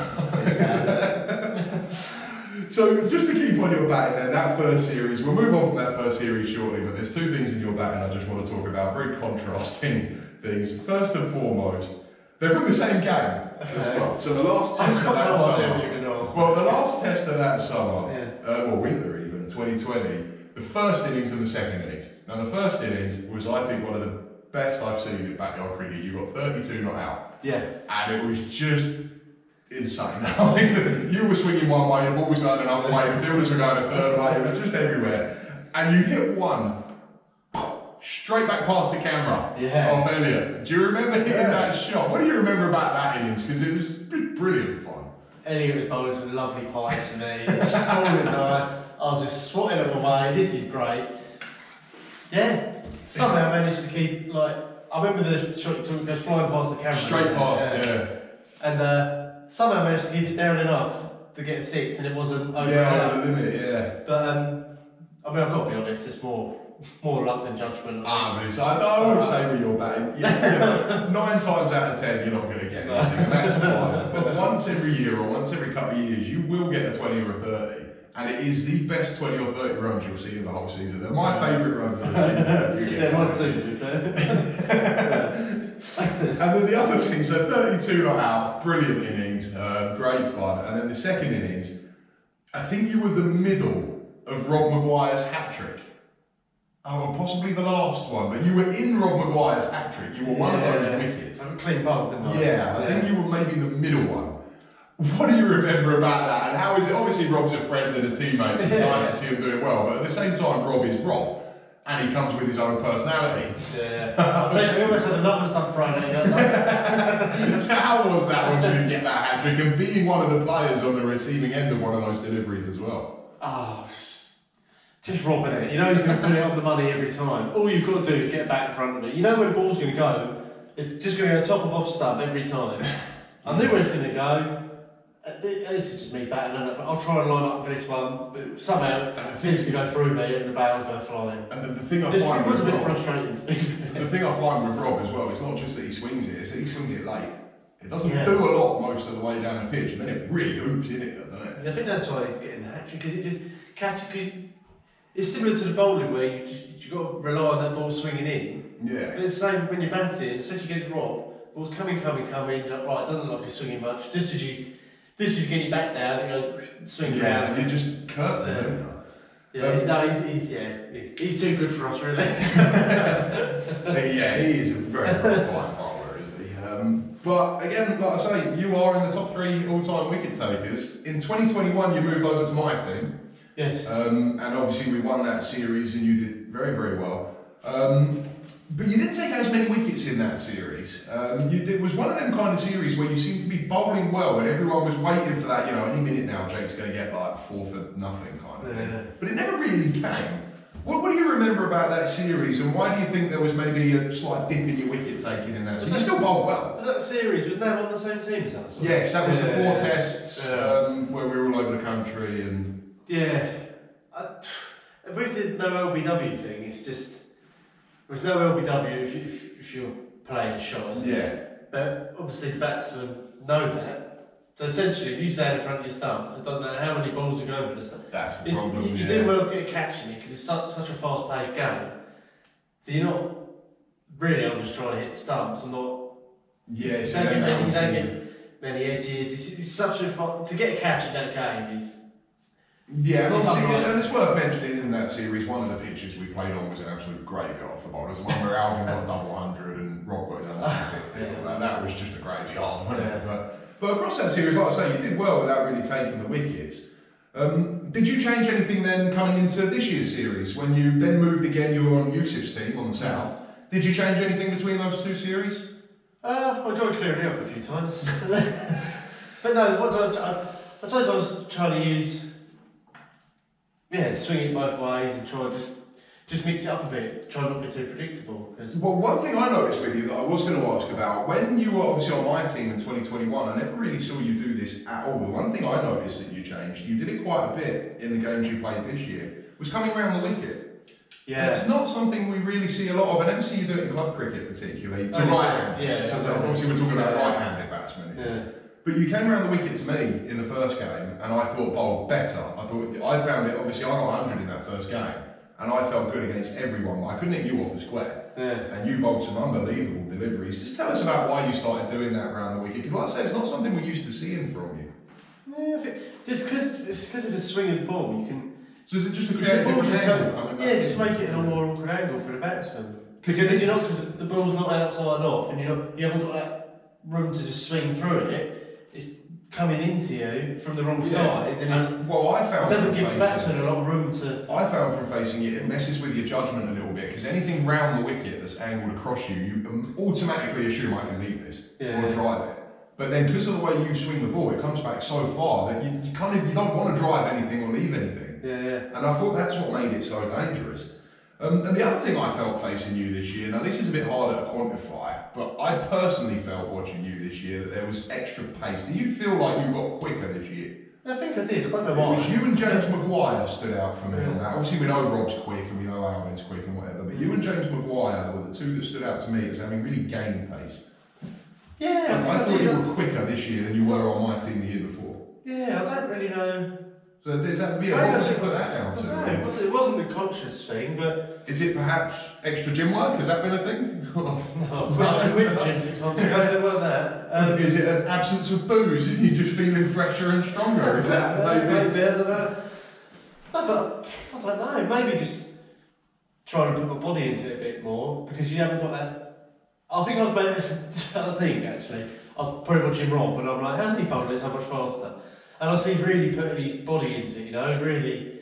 So just to keep on your batting then, that first series, we'll move on from that first series shortly, but there's 2 things in your batting I just want to talk about, very contrasting things. First and foremost, they're from the same game as well. So the last test of that summer, the last test of that summer, winter even, 2020, the first innings and the second innings. Now the first innings was, I think, one of the best I've seen in backyard cricket. You got 32 not out. Yeah. And it was just insane. I mean, you were swinging one way, the ball was going another way, the fielders were going a third way, it was just everywhere. And you hit one straight back past the camera off Elliot. Do you remember hitting that shot? What do you remember about that innings? Because it was brilliant fun. Elliot was bowling some lovely pies for me. Just falling down. I was just swatting them away. This is great. Yeah. Somehow I managed to keep, I remember the shot goes flying past the camera. Straight past, And somehow I managed to keep it down enough to get a 6 and it wasn't over Yeah, over the limit, yeah. But I mean, I've got to be honest, it's more luck than judgment. I always say when you're batting, 9 times out of 10 you're not going to get anything, and that's fine. But once every year or once every couple of years, you will get a 20 or a 30. And it is the best 20 or 30 runs you'll see in the whole season. They're my favourite runs of the season. Yeah, mine too, to be fair. And then the other thing, so 32 not out, brilliant innings, great fun. And then the second innings, I think you were the middle of Rob Maguire's hat-trick. Oh, possibly the last one, but you were in Rob Maguire's hat-trick. You were one of those wickets. I'm clean bug, didn't I? Yeah, I think you were maybe the middle one. What do you remember about that, and how is it? Obviously, Rob's a friend and a teammate, so it's nice to see him doing well, but at the same time, Rob is Rob, and he comes with his own personality. Yeah. I'll tell you, we almost had another stunt Friday, don't we? So how was that when you didn't get that hat-trick, and being one of the players on the receiving end of one of those deliveries as well? Oh, just robbing it. You know he's going to put it on the money every time. All you've got to do is get back in front of it. You know where the ball's going to go. It's just going to go top of off stump every time. I knew where it's going to go. This is just me batting on it. I'll try and line up for this one, but somehow it seems to go through me and the bails go flying. And the thing I find was with a bit Rob, frustrating to me. the thing I find with Rob as well, it's not just that he swings it, it's that he swings it late. It doesn't Yeah. do a lot most of the way down the pitch, and then it really hoops in it, doesn't it? And I think that's why he's getting the hat-trick, because it just catches. It's similar to the bowling where you got to rely on that ball swinging in. Yeah. But it's the same when you're batting, especially against Rob. Ball's coming. Right, it doesn't look like it's swinging much. Just as you get it back down, it goes swings Yeah, around. and you just curve them, He's too good for us, really. Yeah, he is a very, very fine bowler, isn't he? But again, like I say, you are in the top 3 all-time wicket takers. In 2021, you moved over to my team. Yes. And obviously we won that series and you did very, very well. But you didn't take as many wickets in that series. It was one of them kind of series where you seemed to be bowling well and everyone was waiting for that, any minute now Jake's going to get like 4 for nothing kind of thing. But it never really came. What do you remember about that series, and why do you think there was maybe a slight dip in your wicket taking in that series? You still bowled well. Was that the series? Was that on the same team as us? Yes, that was the 4 tests where we were all over the country and... Yeah. With the no LBW thing, it's just... There's no LBW if you're playing a shot, isn't it? But obviously the batsmen know that. So essentially, if you stand in front of your stumps, it doesn't matter how many balls you go over the stump. That's the problem, You do well to get a catch in it because it's such a fast-paced game. So you're not really, I'm just trying to hit the stumps. I'm not. Yeah, you don't get many edges. It's such a fun to get a catch in that game is. Yeah, and obviously, and it's worth mentioning in that series, one of the pitches we played on was an absolute graveyard for bowlers. The one where Alvin got a double 100 and Rob got his own 150. That was just a graveyard, wasn't it? But across that series, like I say, you did well without really taking the wickets. Did you change anything then coming into this year's series? When you then moved again, you were on Yusuf's team on the south. Did you change anything between those 2 series? I enjoyed clearing it up a few times. But no, I suppose I was trying to use, swing it both ways and try and just mix it up a bit, try not to be too predictable. Well, one thing I noticed with you that I was going to ask about, when you were obviously on my team in 2021, I never really saw you do this at all. The one thing I noticed that you changed, you did it quite a bit in the games you played this year, was coming around the wicket. Yeah. It's not something we really see a lot of. I never see you do it in club cricket particularly. To right-handers. Yeah. So obviously we're talking about right-handed batsmen. Yeah. But you came around the wicket to me in the first game, and I thought bowled better. I found it, obviously I got 100 in that first game, and I felt good against everyone, but I couldn't hit you off the square. Yeah. And you bowled some unbelievable deliveries. Just tell us about why you started doing that around the wicket, because like I say, it's not something we're used to seeing from you. Yeah, I think just because of the swing of the ball, you can. So is it just a different angle? Just make it an more awkward angle for the batsman. Because then because the ball's not outside off, and you haven't got that room to just swing through it. It's coming into you from the wrong side, and it doesn't give the batsman a lot of room to. I found from facing it messes with your judgment a little bit, because anything round the wicket that's angled across you automatically assume I can leave this or drive it. But then because of the way you swing the ball, it comes back so far that you don't want to drive anything or leave anything. Yeah. And I thought that's what made it so dangerous. And the other thing I felt facing you this year, now this is a bit harder to quantify, but I personally felt watching you this year that there was extra pace. Do you feel like you got quicker this year? I think I did. I don't know It why. was you and James Maguire stood out for me on that. Obviously, we know Rob's quick and we know Alvin's quick and whatever, but you and James Maguire were the two that stood out to me as having really gained pace. Yeah, I thought you were quicker this year than you were on my team the year before. Yeah, I don't really know. So is that, what would you put that down to? No, it wasn't a conscious thing, but... Is it perhaps extra gym work? Has that been a thing? I went to the gym 6 months ago, so it wasn't that. Is it an absence of booze? Are you just feeling fresher and stronger? Is that maybe? I don't know. I don't know. Maybe just trying to put my body into it a bit more, because you haven't got that... I think I was actually. I was pretty much in wrong, but I'm like, how's he bowling it so much faster? And I see really putting his body into it, really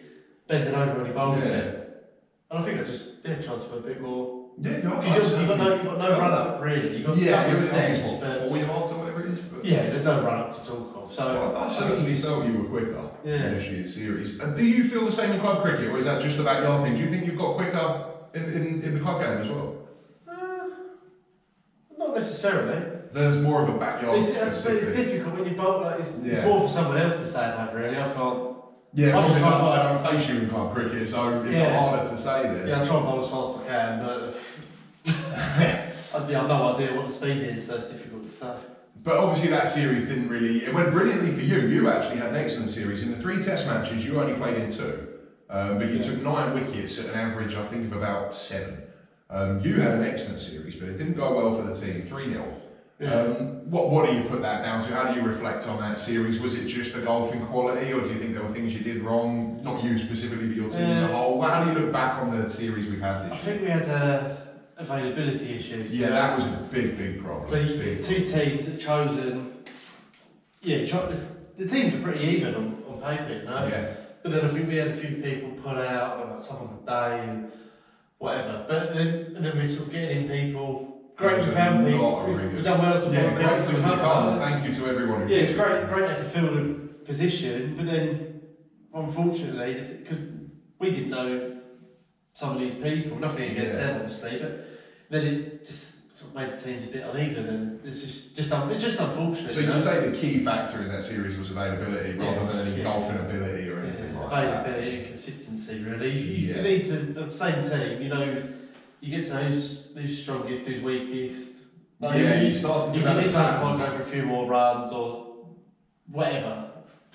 bending over when he bowls it. And I think I just tried to put a bit more. Yeah, because you've got no run up really. You've got steps, but 4 yards or whatever it is. But there's no run up to talk of. So I certainly felt you were quicker in this year's series. And do you feel the same in club cricket, or is that just a backyard thing? Do you think you've got quicker in the club game as well? Not necessarily. There's more of a backyard specific. It's difficult when you bowl. It's more for someone else to say that really. I can't. Yeah, because I don't face you in club cricket, so it's harder to say then. Yeah, I try and bowl as fast as I can, but I have no idea what the speed is, so it's difficult to say. But obviously that series didn't really... It went brilliantly for you. You actually had an excellent series. In the 3 test matches, you only played in 2. But you took 9 wickets at an average, I think, of about 7. You had an excellent series, but it didn't go well for the team, 3-0. Yeah. What do you put that down to? How do you reflect on that series? Was it just the golfing quality, or do you think there were things you did wrong? Not you specifically, but your team as a whole. How do you look back on the series we've had this year? I think we had availability issues. Yeah, that was a big problem. So two teams that chosen... the teams were pretty even on paper, Yeah. But then I think we had a few people pull out, like some on the day and whatever. But then we're sort of getting in people... Great we found people. We've done well to find people. Great for them to come. Thank you to everyone who it's great they could fill the position, but then unfortunately, because we didn't know some of these people, nothing against them obviously, but then it just sort of made the teams a bit uneven, and it's just unfortunate. So you can say the key factor in that series was availability rather than any golfing ability or anything like that. Availability and consistency really. You need to, the same team, you get to know who's strongest, who's weakest. You start to develop patterns. Go for a few more runs or whatever.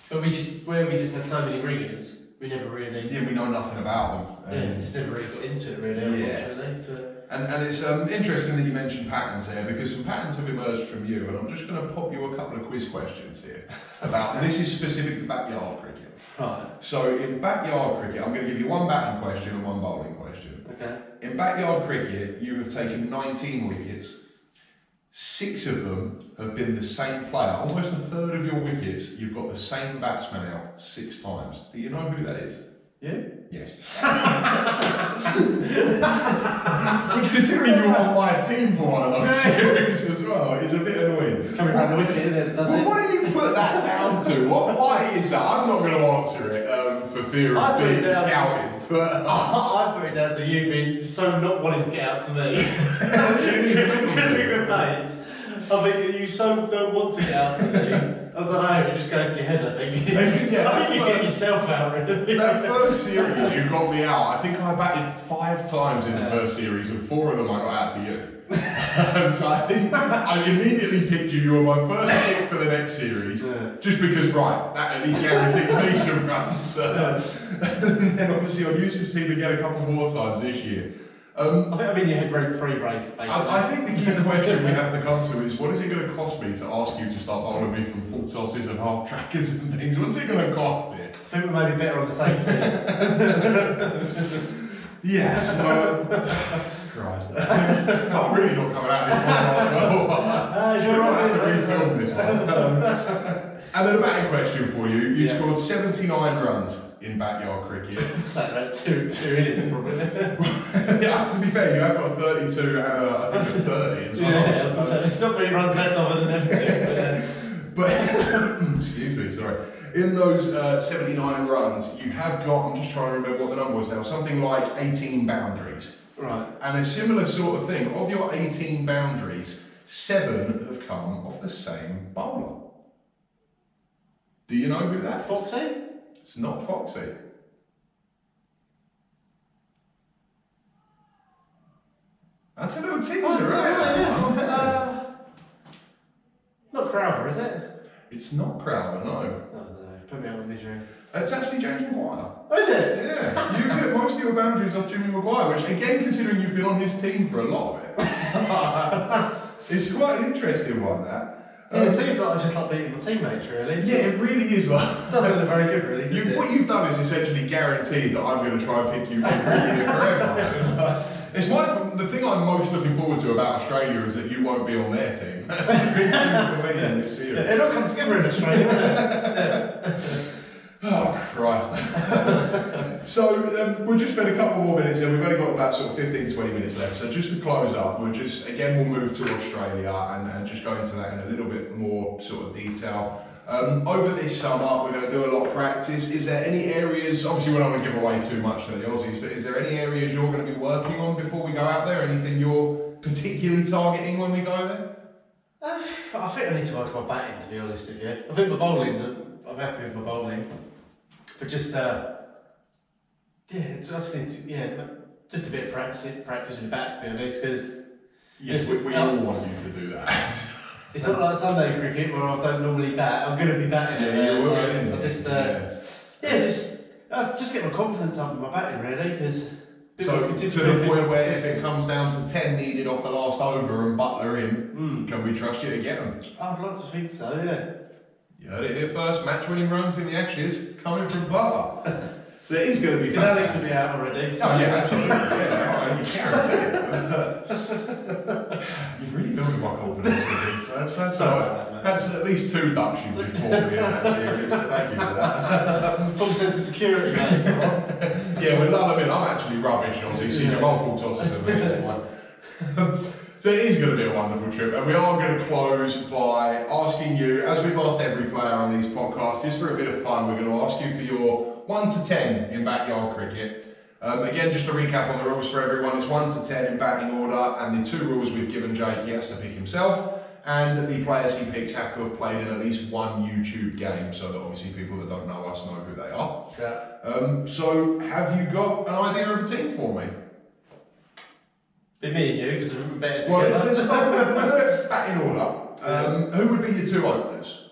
But we just had so many ringers, we never really... Yeah, we know nothing about them. Just never really got into it really, unfortunately. And it's interesting that you mentioned patterns there, because some patterns have emerged from you, and I'm just going to pop you a couple of quiz questions here about... This is specific to backyard cricket. Right. So in backyard cricket, I'm going to give you one batting question and one bowling question. Okay. In backyard cricket, you have taken 19 wickets. 6 of them have been the same player. Almost a third of your wickets, you've got the same batsman out 6 times. Do you know who that is? Yeah? Yes. Which, considering you're on my team for one of those series as well, is a bit annoying. Coming around the wicket, isn't it? What do you put that down to? Why is that? I'm not going to answer it for fear of being scouted. But I put it down to you being so not wanting to get out to me. Because we're good mates. I think you so don't want to get out to me. I don't know, it just goes in your head, I think. I think you get yourself out, really. That first series, you got me out. I think I batted 5 times in the first series, and 4 of them I got out to you. So I think I immediately picked you. You were my first pick for the next series, just because, that at least guarantees me some runs. And then obviously I'll use this team again a couple more times this year. I think you had free breaks, basically. I think the key question we have to come to is, what is it going to cost me to ask you to start bowling me from full tosses and half trackers and things? What's it going to cost me? I think we may be better on the same team. Yeah, so... Christ. I'm really not coming out of this one. You're right. I have to refilm this one. And then a batting question for you. You scored 79 runs in backyard cricket. It's like that two in it, probably. Yeah, to be fair, you have got a 32 and I think a 30 as well. There's not many runs left other than them two. But excuse me, sorry. In those 79 runs, you have got, I'm just trying to remember what the number was now, something like 18 boundaries. Right. And a similar sort of thing. Of your 18 boundaries, 7 have come off the same bowler. Do you know who that is? Foxy? It's not Foxy. That's a little teaser, right? Not Crowther, is it? It's not Crowther, no. I don't know. Put me out of misery. It's actually James Maguire. Oh, is it? Yeah, you've hit most of your boundaries off Jimmy Maguire, which again, considering you've been on his team for a lot of it, it's quite an interesting one, that. Yeah, it seems like I just like beating my teammates, really. Yeah, it really is like. Doesn't look very good, really, does it? What you've done is essentially guaranteed that I'm going to try and pick you every year forever. It's the thing I'm most looking forward to about Australia is that you won't be on their team. That's the big thing for me in this series. Yeah, it'll come together in Australia, won't it? Yeah. Oh, Christ. So, we'll just spend a couple more minutes here. We've only got about sort of 15-20 minutes left. So just to close up, we'll move to Australia and just go into that in a little bit more sort of detail. Over this summer, we're going to do a lot of practice. Is there any areas, obviously we don't want to give away too much to the Aussies, but is there any areas you're going to be working on before we go out there? Anything you're particularly targeting when we go there? I think I need to work on my batting, to be honest with you. I think I'm happy with my bowling. But just, just a bit of practice with the bat, to be honest, because... Yes, we all want you to do that. It's not like Sunday cricket where I don't normally bat. I'm going to be batting. Yeah, you will so get in I just get my confidence up in my batting, really, because... So, to the point where if it comes down to 10 needed off the last over and Butler in, can we trust you to get them? I'd like to think so, yeah. You heard it here first, match-winning runs in the Ashes coming from Butler. So it is going to be Because fantastic. Alex will be out already. So. Oh yeah, absolutely. Yeah, you guarantee it. You're really building my confidence with this. That's at least 2 ducks you've just bought me in that series. So thank you for that. Full sense of security, mate. Yeah, with none of it, I'm actually rubbish, obviously, so you're both full tosses of me at this point. So it is going to be a wonderful trip, and we are going to close by asking you, as we've asked every player on these podcasts, just for a bit of fun, we're going to ask you for your 1 to 10 in backyard cricket. Again, just to recap on the rules for everyone, it's 1 to 10 in batting order, and the 2 rules we've given Jake, he has to pick himself, and the players he picks have to have played in at least 1 YouTube game, so that obviously people that don't know us know who they are. Yeah. So have you got an idea of a team for me? Be me and you, because we're better together. Well, let's start with batting order. Who would be your 2 openers?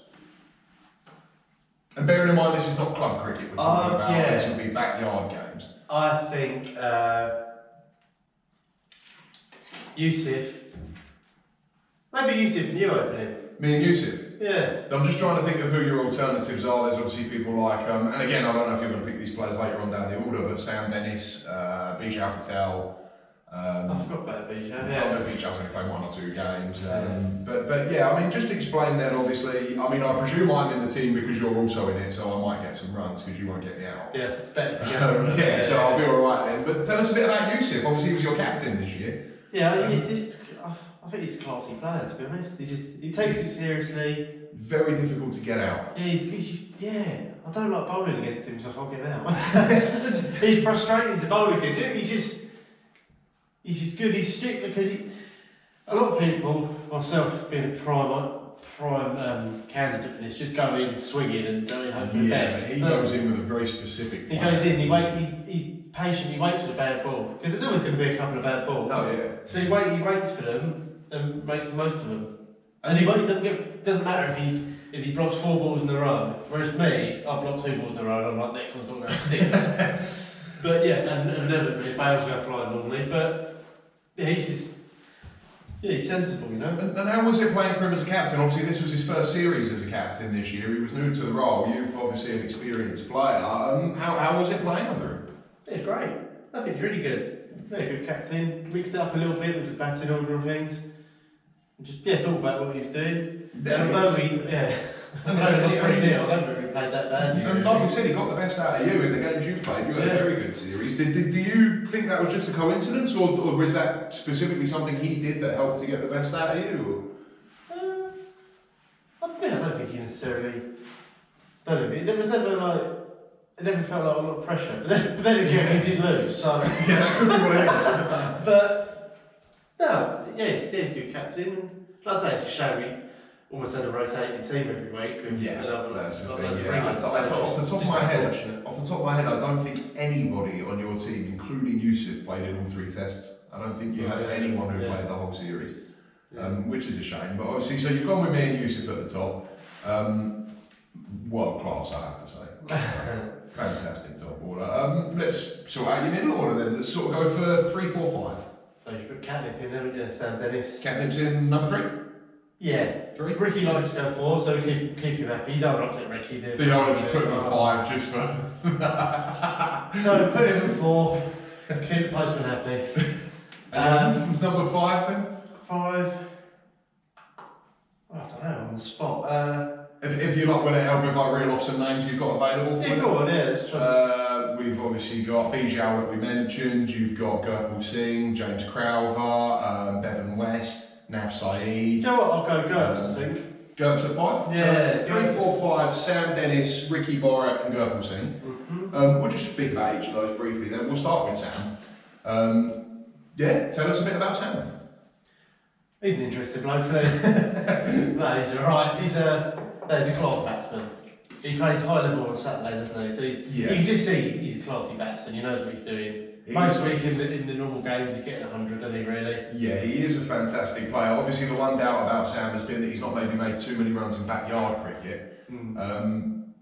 And bearing in mind this is not club cricket we're talking about, yeah. This would be backyard games. I think Yusuf. Maybe Yusuf and you opening. Me and Yusuf? Yeah. So I'm just trying to think of who your alternatives are. There's obviously people like, and again, I don't know if you're going to pick these players later on down the order, but Sam Dennis, Bijal Patel. I forgot about Bijal. Yeah. Bijal's only played 1 or 2 games. But yeah, I mean, just explain then, obviously, I mean, I presume I'm in the team because you're also in it, so I might get some runs because you won't get me out. Yes, it's better together. Yeah, so I'll be alright then. But tell us a bit about Yusuf. Obviously, he was your captain this year. Yeah, I think he's a classy player, to be honest. He takes it seriously. Very difficult to get out. Yeah, I don't like bowling against him, so I can't get him out. He's frustrating to bowl against. He's just good. He's strict because a lot of people, myself being a prime candidate for this, just go in swinging and going home for the best. He goes in with a very specific plan. He goes in. He's patient. He waits for the bad ball because there's always going to be a couple of bad balls. Oh yeah. So he waits for them and makes the most of them. And he doesn't matter if he blocks 4 balls in a row. Whereas me, I block 2 balls in a row and I'm like, next one's got to go 6. But yeah, and inevitably Bale's go flying normally. But yeah, he's sensible, you know. And how was it playing for him as a captain? Obviously, this was his first series as a captain this year. He was new to the role. You've obviously an experienced player. How was it playing under him? Yeah, great. I think he's really good. Yeah, good captain. Mixed it up a little bit with the batting order and things. Just thought about what he was doing. Although we lost 3-0, I don't think we played that badly. And like we said, he got the best out of you in the games you played. You had a very good series. Do you think that was just a coincidence, or was that specifically something he did that helped to get the best out of you? I don't think he necessarily. There was never it never felt like a lot of pressure. But then again, he did lose, so. Yeah, that could be what it is. But no, he's a good captain. Like I say, it's a shame almost had a rotating team every week. With That's the thing. loads of Yeah. ringers, Off the top just of my head, I don't think anybody on your team, including Yusuf, played in all 3 tests. I don't think you had anyone who played the whole series, which is a shame. But obviously, so you've gone with me and Yusuf at the top. World class, I have to say. Fantastic top order. Let's sort out your middle order then. Let's sort of go for 3, 4, 5. So you put catnip in, haven't you, Sam Dennis? Catnip's in number 3? Yeah. 3? Ricky likes to go 4, so keep him happy. You don't want to upset Ricky, do you? So you don't want to just put him at 5 just for... So put him at 4, keep the postman happy. Number 5 then? 5... I don't know, on the spot. If you like, would it help if I reel off some names you've got available for Yeah, you? go on, yeah, let's try. We've obviously got Bijou that we mentioned, you've got Gurpal Singh, James Crowther, Bevan West, Nav Saeed. You know what, I'll go Gurps, I think. Gurps at 5? Yeah, so that's 3, 4, 5, Sam Dennis, Ricky Borat and Gurpal Singh. We'll just speak about each of those briefly then. We'll start with Sam. Tell us a bit about Sam. He's an interesting bloke, isn't he? No, he's alright. He's a class batsman. He plays high level on Saturday, doesn't he? So you can just see he's a classy batsman. You know what he's doing. Most week in the normal games, he's getting 100, doesn't he, really? Yeah, he is a fantastic player. Obviously, the one doubt about Sam has been that he's not maybe made too many runs in backyard cricket.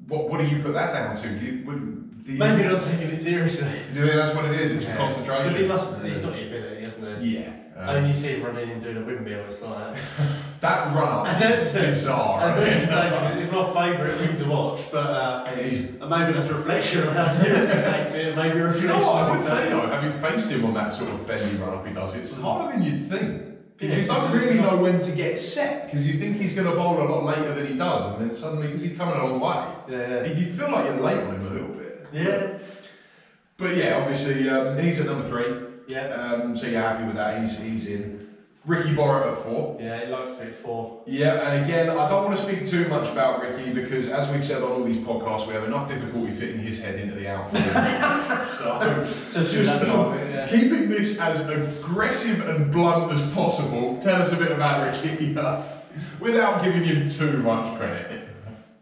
What do you put that down to? Maybe not taking it seriously. Do you think that's what it is? It's just concentration? Because he's got the ability, hasn't he? Yeah. And you see him running and doing a windmill, it's like... that run up is bizarre. It's my favourite thing to watch, but maybe that's a reflection of how seriously he takes it, maybe a reflection. You know what I would say though, having faced him on that sort of bendy run up he does, it's harder than you'd think. Because you don't really know when to get set, because you think he's going to bowl a lot later than he does, and then suddenly, because he's coming a long way, you feel like you're late on him a little bit. Yeah. But yeah, obviously, he's at number 3. Yeah. So you're happy with that? He's in. Ricky Borat at 4. Yeah, he likes to be at 4. Yeah, and again, I don't want to speak too much about Ricky because, as we've said on all these podcasts, we have enough difficulty fitting his head into the outfield. so just keeping this as aggressive and blunt as possible. Tell us a bit about Ricky without giving him too much credit.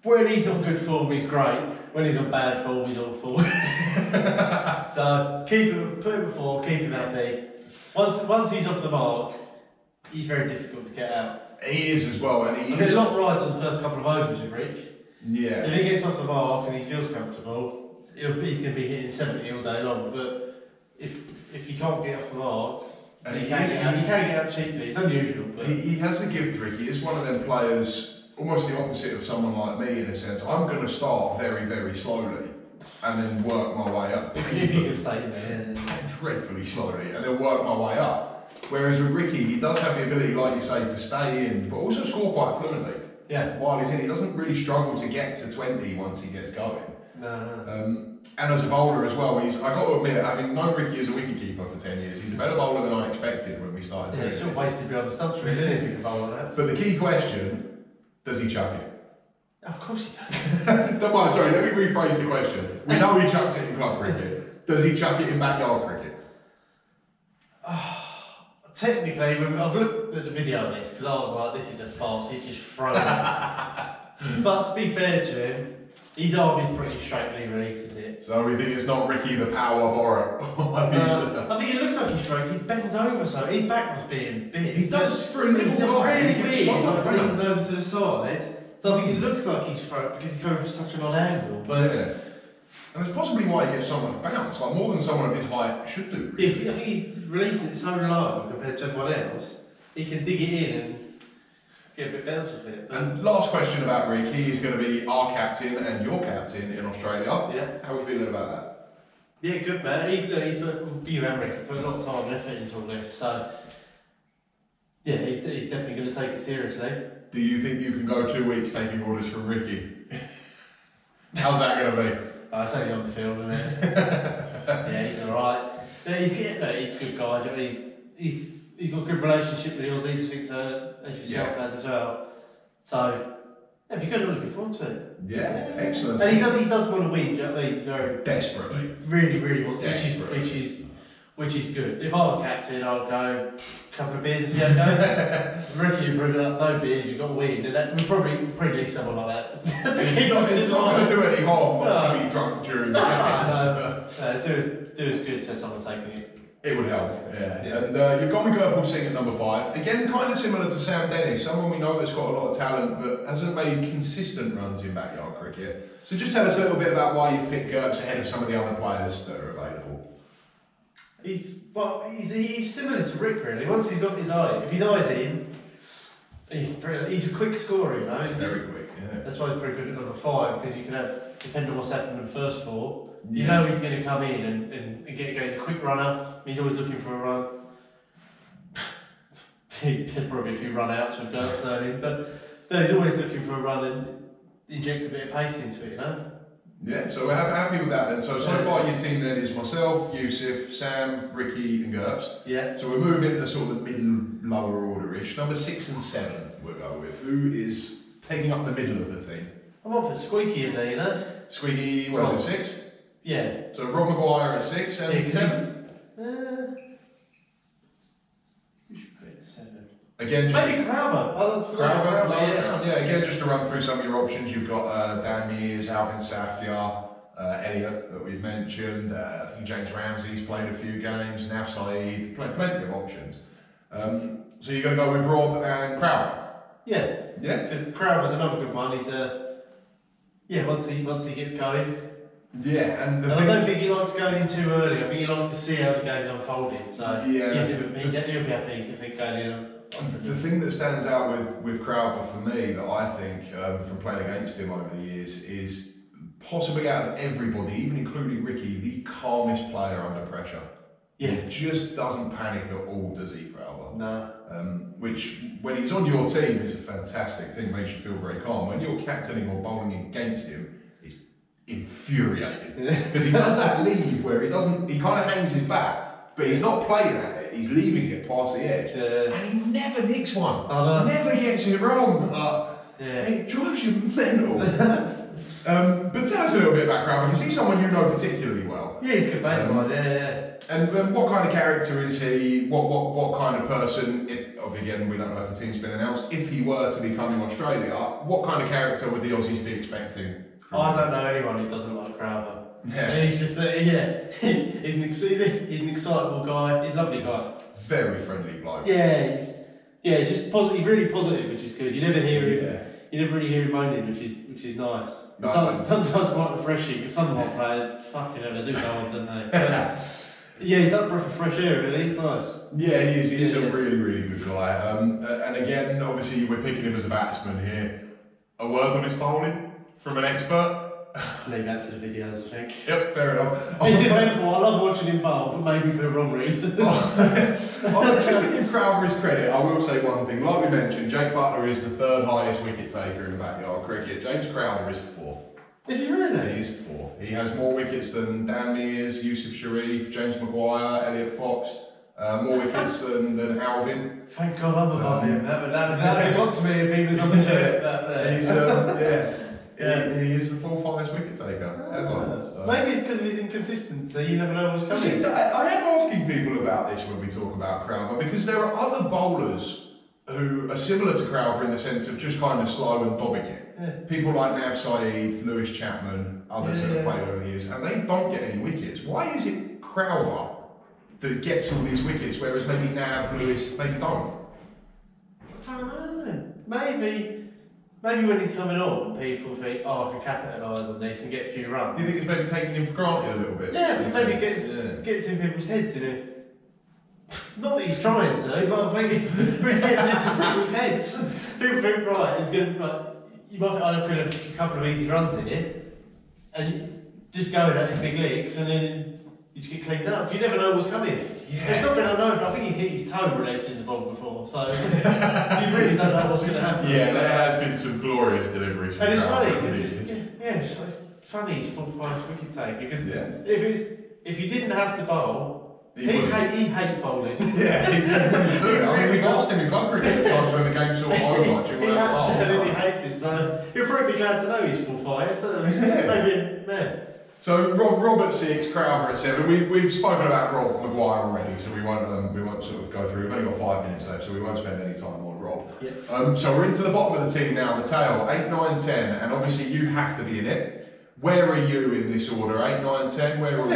When he's on good form, he's great. When he's on bad form, he's awful. So put him at 4, keep him happy. Once he's off the mark, he's very difficult to get out. He is as well, and there's a lot rides on the first couple of overs with Rick. Yeah. If he gets off the mark and he feels comfortable, he's going to be hitting 70 all day long. But if he can't get off the mark, he can get out cheaply. It's unusual, but he has the gift. Ricky is one of them players, almost the opposite of someone like me in a sense. I'm going to start very, very slowly and then work my way up. If you can stay in there. Dreadfully slowly, and then work my way up. Whereas with Ricky, he does have the ability, like you say, to stay in, but also score quite fluently. Yeah. While he's in, he doesn't really struggle to get to 20 once he gets going. No. And as a bowler as well, I got to admit, having known Ricky as a wicketkeeper for 10 years, he's a better bowler than I expected when we started. Yeah, he's sort of wasted behind the stumps, really, isn't he, if you can bowl like that? But the key question, does he chuck it? Of course he does. Don't mind, sorry, let me rephrase the question. We know he chucks it in club cricket. Does he chuck it in backyard cricket? Technically, I've looked at the video of this because I was like, this is a farce, he's just thrown it. But to be fair to him, his arm is pretty straight when he releases it. So we think it's not Ricky the power Borat? I think it looks like he's straight, he bends over so his back was being big. He does for a little guy. Really he big, so much bends over to the side. So I think it looks like he's thrown because he's going for such an odd angle. But yeah. And that's possibly why he gets so much bounce, like more than someone of his height should do. I think he's releasing it so low compared to everyone else, he can dig it in and get a bit bounce with it. And last question about Rick, he is going to be our captain and your captain in Australia. Yeah. How are we feeling about that? Yeah, good man. He's put you and Rick put a lot of time and effort into all this, so yeah, he's definitely going to take it seriously. Do you think you can go 2 weeks taking orders from Ricky? How's that going to be? It's only on the field, isn't it? Yeah, he's alright. He's a good guy. He's got a good relationship with the Aussies, I think so, as yourself has as well. So, it'd be good. I'm looking forward to it. Yeah, excellent. And he does want to win, do you know what I mean? Desperately. Really, really wants to, which is which is good. If I was captain, I'd go a couple of beers and see how it goes. Ricky, you bring up no beers, you've got to win, and that, we probably need someone like that to keep us It's in not line. going to do any harm not to be drunk during the game. Do us good to someone taking it. It would help, yeah. And you've got McGurple sitting at number 5. Again, kind of similar to Sam Dennis, someone we know that's got a lot of talent but hasn't made consistent runs in backyard cricket. So just tell us a little bit about why you've picked Gerps ahead of some of the other players that are available. He's similar to Rick really. Once he's got his eye, if his eye's in, he's a quick scorer, you know. Very quick, yeah. That's why he's pretty good at number 5, because you can have, depending on what's happened in the first 4, you know he's going to come in and get going. He's a quick runner. He's always looking for a run. He'd probably a few run outs with Gerps early, but no, he's always looking for a run and inject a bit of pace into it, you know. Yeah, so we're happy with that then. So far your team then is myself, Yusuf, Sam, Ricky and Gerps. Yeah. So we're moving to sort of the middle, lower order-ish. Number 6 and 7 we'll go with. Who is taking up the middle of the team? I might put Squeaky in there, you know. Squeaky, what is it, 6? Yeah. So Rob Maguire at 6 and 7? We should put it at 7. Again, just Maybe Crowther. Yeah, again, just to run through some of your options, you've got Dan Mears, Alvin Safia, Elliot that we've mentioned, I think James Ramsey's played a few games, Nav Saeed, plenty of options. So you're going to go with Rob and Crowther? Yeah. Yeah? Because Crowther's another good one. He's once he gets going. Yeah, and I don't think he likes going in too early. I think he likes to see how the game's unfolding. So yeah. he'll be happy if he going in. The thing that stands out with Crowther for me that I think from playing against him over the years is possibly out of everybody, even including Ricky, the calmest player under pressure. Yeah. He just doesn't panic at all, does he, Crowther? No. Which, when he's on your team, is a fantastic thing, makes you feel very calm. When you're captaining or bowling against him, it's infuriating. Because he does that leave where he kind of hangs his bat, but he's not playing at it, he's leaving it past the edge. And he never nicks one. Never gets it wrong. It drives you mental. But tell us a little bit about Crowther, because he's someone you know particularly well. Yeah, he's a good mate of mine, yeah. And what kind of character is he? What kind of person, again, we don't know if the team's been announced, if he were to be coming Australia, what kind of character would the Aussies be expecting? I don't know anyone who doesn't like Crowther. Yeah. He's just, he's an excitable guy, he's a lovely guy. Very friendly bloke. Yeah, just positive, really positive, which is good. You never hear him. You never really hear him moaning, which is nice. No, sometimes quite refreshing, because some of our players, fucking hell, they do go on, don't they? But, yeah, he's up for fresh air, really. He's nice. Yeah, he is a really, really good guy. And again, obviously, we're picking him as a batsman here. A word on his bowling from an expert? Leave that to the videos, I think. Yep, fair enough. It's eventful. I love watching him bowl, but maybe for the wrong reasons. Just to give Crowther his credit, I will say one thing. Like we mentioned, Jake Butler is the 3rd highest wicket taker in backyard cricket. James Crowther is 4th. Is he really? He is 4th. He has more wickets than Dan Mears, Yusuf Sharif, James Maguire, Elliot Fox. More wickets than Alvin. Thank God I'm above him. That would have got to me if he was number 2. He is the 4th highest wicket taker ever. So. Maybe it's because of his inconsistency. You never know what's coming. See, I am asking people about this when we talk about Crowther, because there are other bowlers who are similar to Crowther in the sense of just kind of slow and bobbing it. Yeah. People like Nav Saeed, Lewis Chapman, others that have played over the years, and they don't get any wickets. Why is it Crowther that gets all these wickets, whereas maybe Nav, Lewis, maybe don't? I don't know. Maybe when he's coming on, people think, I can capitalise on this and get a few runs. Do you think it's maybe taking him for granted a little bit? Yeah, maybe gets in people's heads, you know. Not that he's trying to, but I think if he gets into people's heads, people think, right, it's going to, you might think, I'll put a couple of easy runs in it, and just go at his big legs, and then you just get cleaned up. You never know what's coming. Yeah. It's not been unknown. I think he's hit his toe releasing the ball before, so you really don't know what's going to happen. Yeah, there has been some glorious deliveries. And it's funny, because it's funny he's 4th highest wicket take, because if you didn't have the bowl, he hates bowling. Yeah, he wouldn't do it. I mean, we've asked him in club cricket at times when the game's sort of over. He absolutely hates it, so he'll probably be glad to know he's 4th highest. Maybe, So Rob at 6, Crowther at 7. We've spoken about Rob Maguire already, so we won't sort of go through. We've only got 5 minutes left, so we won't spend any time on Rob. Yeah. So we're into the bottom of the team now, the tail, 8, 9, 10, and obviously you have to be in it. Where are you in this order? 8, 9, 10. Where are we?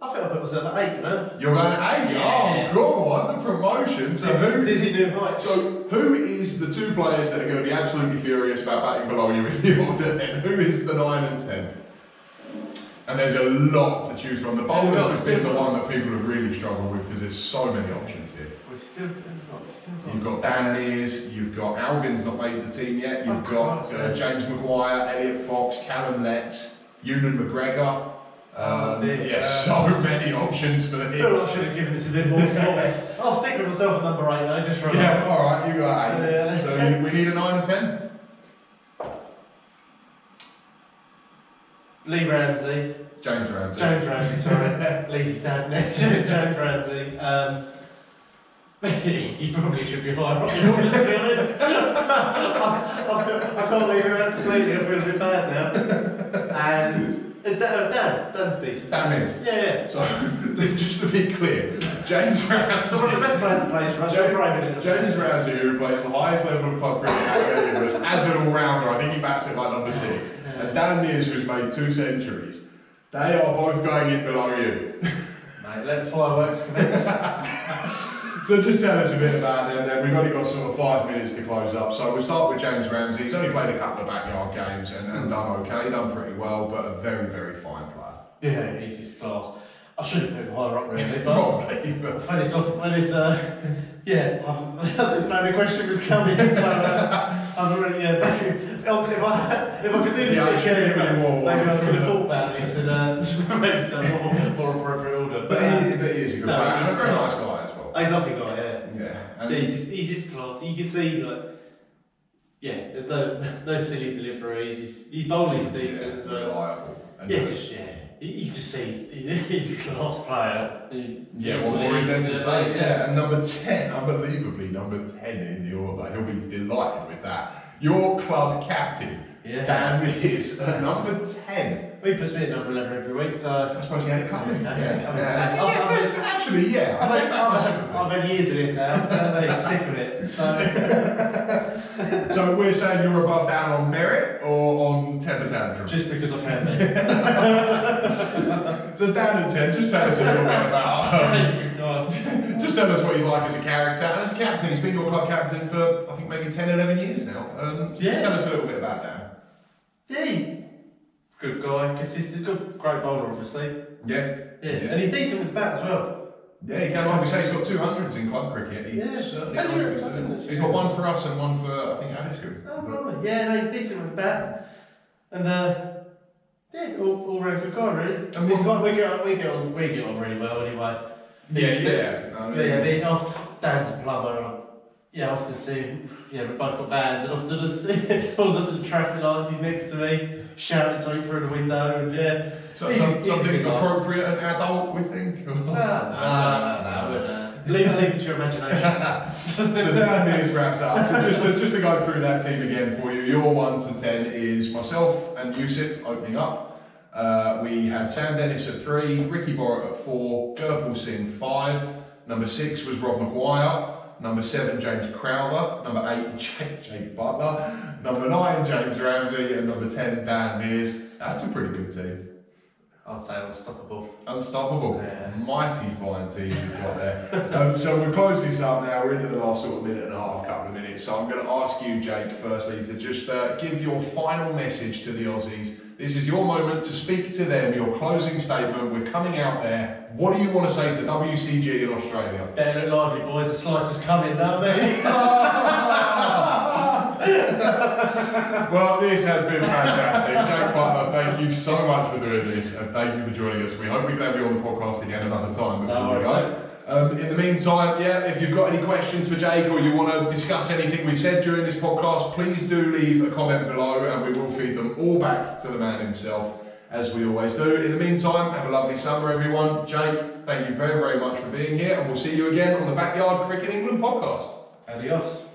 I think I'll put myself at 8, you know? You're going at 8? Yeah. Oh, go on, the promotion. So Dizzy new heights. So who is the 2 players that are going to be absolutely furious about batting below you in the order then? Who is the 9 and 10? And there's a lot to choose from. The bowlers has been the one that people have really struggled with because there's so many options here. We've still got. You've got Dan Mears, you've got Alvin's not made the team yet, you've got James Maguire, Elliot Fox, Callum Letts, Ewan McGregor. So many options for the hits. I feel like I should have given this a bit more thought. I'll stick with myself at number 8 though, just for a Yeah, alright, you got 8. So we need a 9 and 10? Lee Ramsey. James Ramsey. Sorry. Lee's dad next. James Ramsey. He probably should be higher up in order, to be honest. I can't leave him out completely, I feel a bit bad now. And Dan's decent. Dan Mears. Yeah. So, just to be clear, James Ramsey. So one of the best players that plays for us. James Ramsey, who plays the highest level of club cricket out there in us, as an all-rounder, I think he bats at like number 6. And Dan Mears, who's made 2 centuries, they are both going in below you. Mate, let the fireworks commence. So just tell us a bit about them then. We've only got sort of 5 minutes to close up. So we'll start with James Ramsey. He's only played a couple of backyard games and done okay, done pretty well, but a very, very fine player. Yeah, he's just class. I should have put him higher up really, but Probably, but when it's I didn't know the question was coming, so I've already, if I could do this maybe I could have thought about this and maybe done more appropriate order. But he is a good player and a very nice guy as well. He's a lovely guy, Yeah. He's just class. You can see there's no silly deliveries. His bowling's decent as well. Reliable. You can just see he's a class player. What more is there to say? Yeah, and number 10, unbelievably, number 10 in the order. He'll be delighted with that. Your club captain, Dan Mears, number 10. He puts me at number 11 every week, so I suppose he had it coming. Actually, I've had years of this now. I'm sick of it. So we're saying you're above Dan on merit or on temper tantrum? Just because I can be. So Dan and 10, just tell us a little bit about just tell us what he's like as a character. And as a captain, he's been your club captain for, I think, maybe 10, 11 years now. Just tell us a little bit about Dan. Yeah, he's a good guy, consistent, great bowler, obviously. Yeah. And he's decent with the bat as well. Yeah, he can, like we say, he's got 200s in club cricket. He certainly knows what he's doing. He's got 1 for us and 1 for, I think, Addiscombe. Oh, right. Yeah, no, he's decent with the bat. And, all round good guy, really. And we get on really well anyway. After Dan's a plumber, I often see him, we've both got vans, and often just pulls up at the traffic lights, he's next to me, shouting something through the window, and So something appropriate and adult, we think? No. Leave it to your imagination. So Dan Mears wraps up. So just to go through that team again for you, your 1 to 10 is myself and Yusuf opening up. We had Sam Dennis at 3, Ricky Borrett at 4, Gurpal Singh 5, number 6 was Rob Maguire, number 7 James Crowther, number 8 Jake Butler, number 9 James Ramsey, and number 10 Dan Mears. That's a pretty good team. I'd say unstoppable. Unstoppable. Yeah. Mighty fine team you've got there. So we'll close this up now. We're into the last sort of minute and a half, couple of minutes. So I'm going to ask you, Jake, firstly, to just give your final message to the Aussies. This is your moment to speak to them, your closing statement. We're coming out there. What do you want to say to WCG in Australia? Better look lively, boys. The slice is coming, don't they? Well, this has been fantastic. Jake Butler, thank you so much for doing this, and thank you for joining us. We hope we can have you on the podcast again another time before we go. In the meantime, if you've got any questions for Jake or you want to discuss anything we've said during this podcast, please do leave a comment below and we will feed them all back to the man himself, as we always do. In the meantime, have a lovely summer, everyone. Jake, thank you very, very much for being here, and we'll see you again on the Backyard Cricket England podcast. Adios.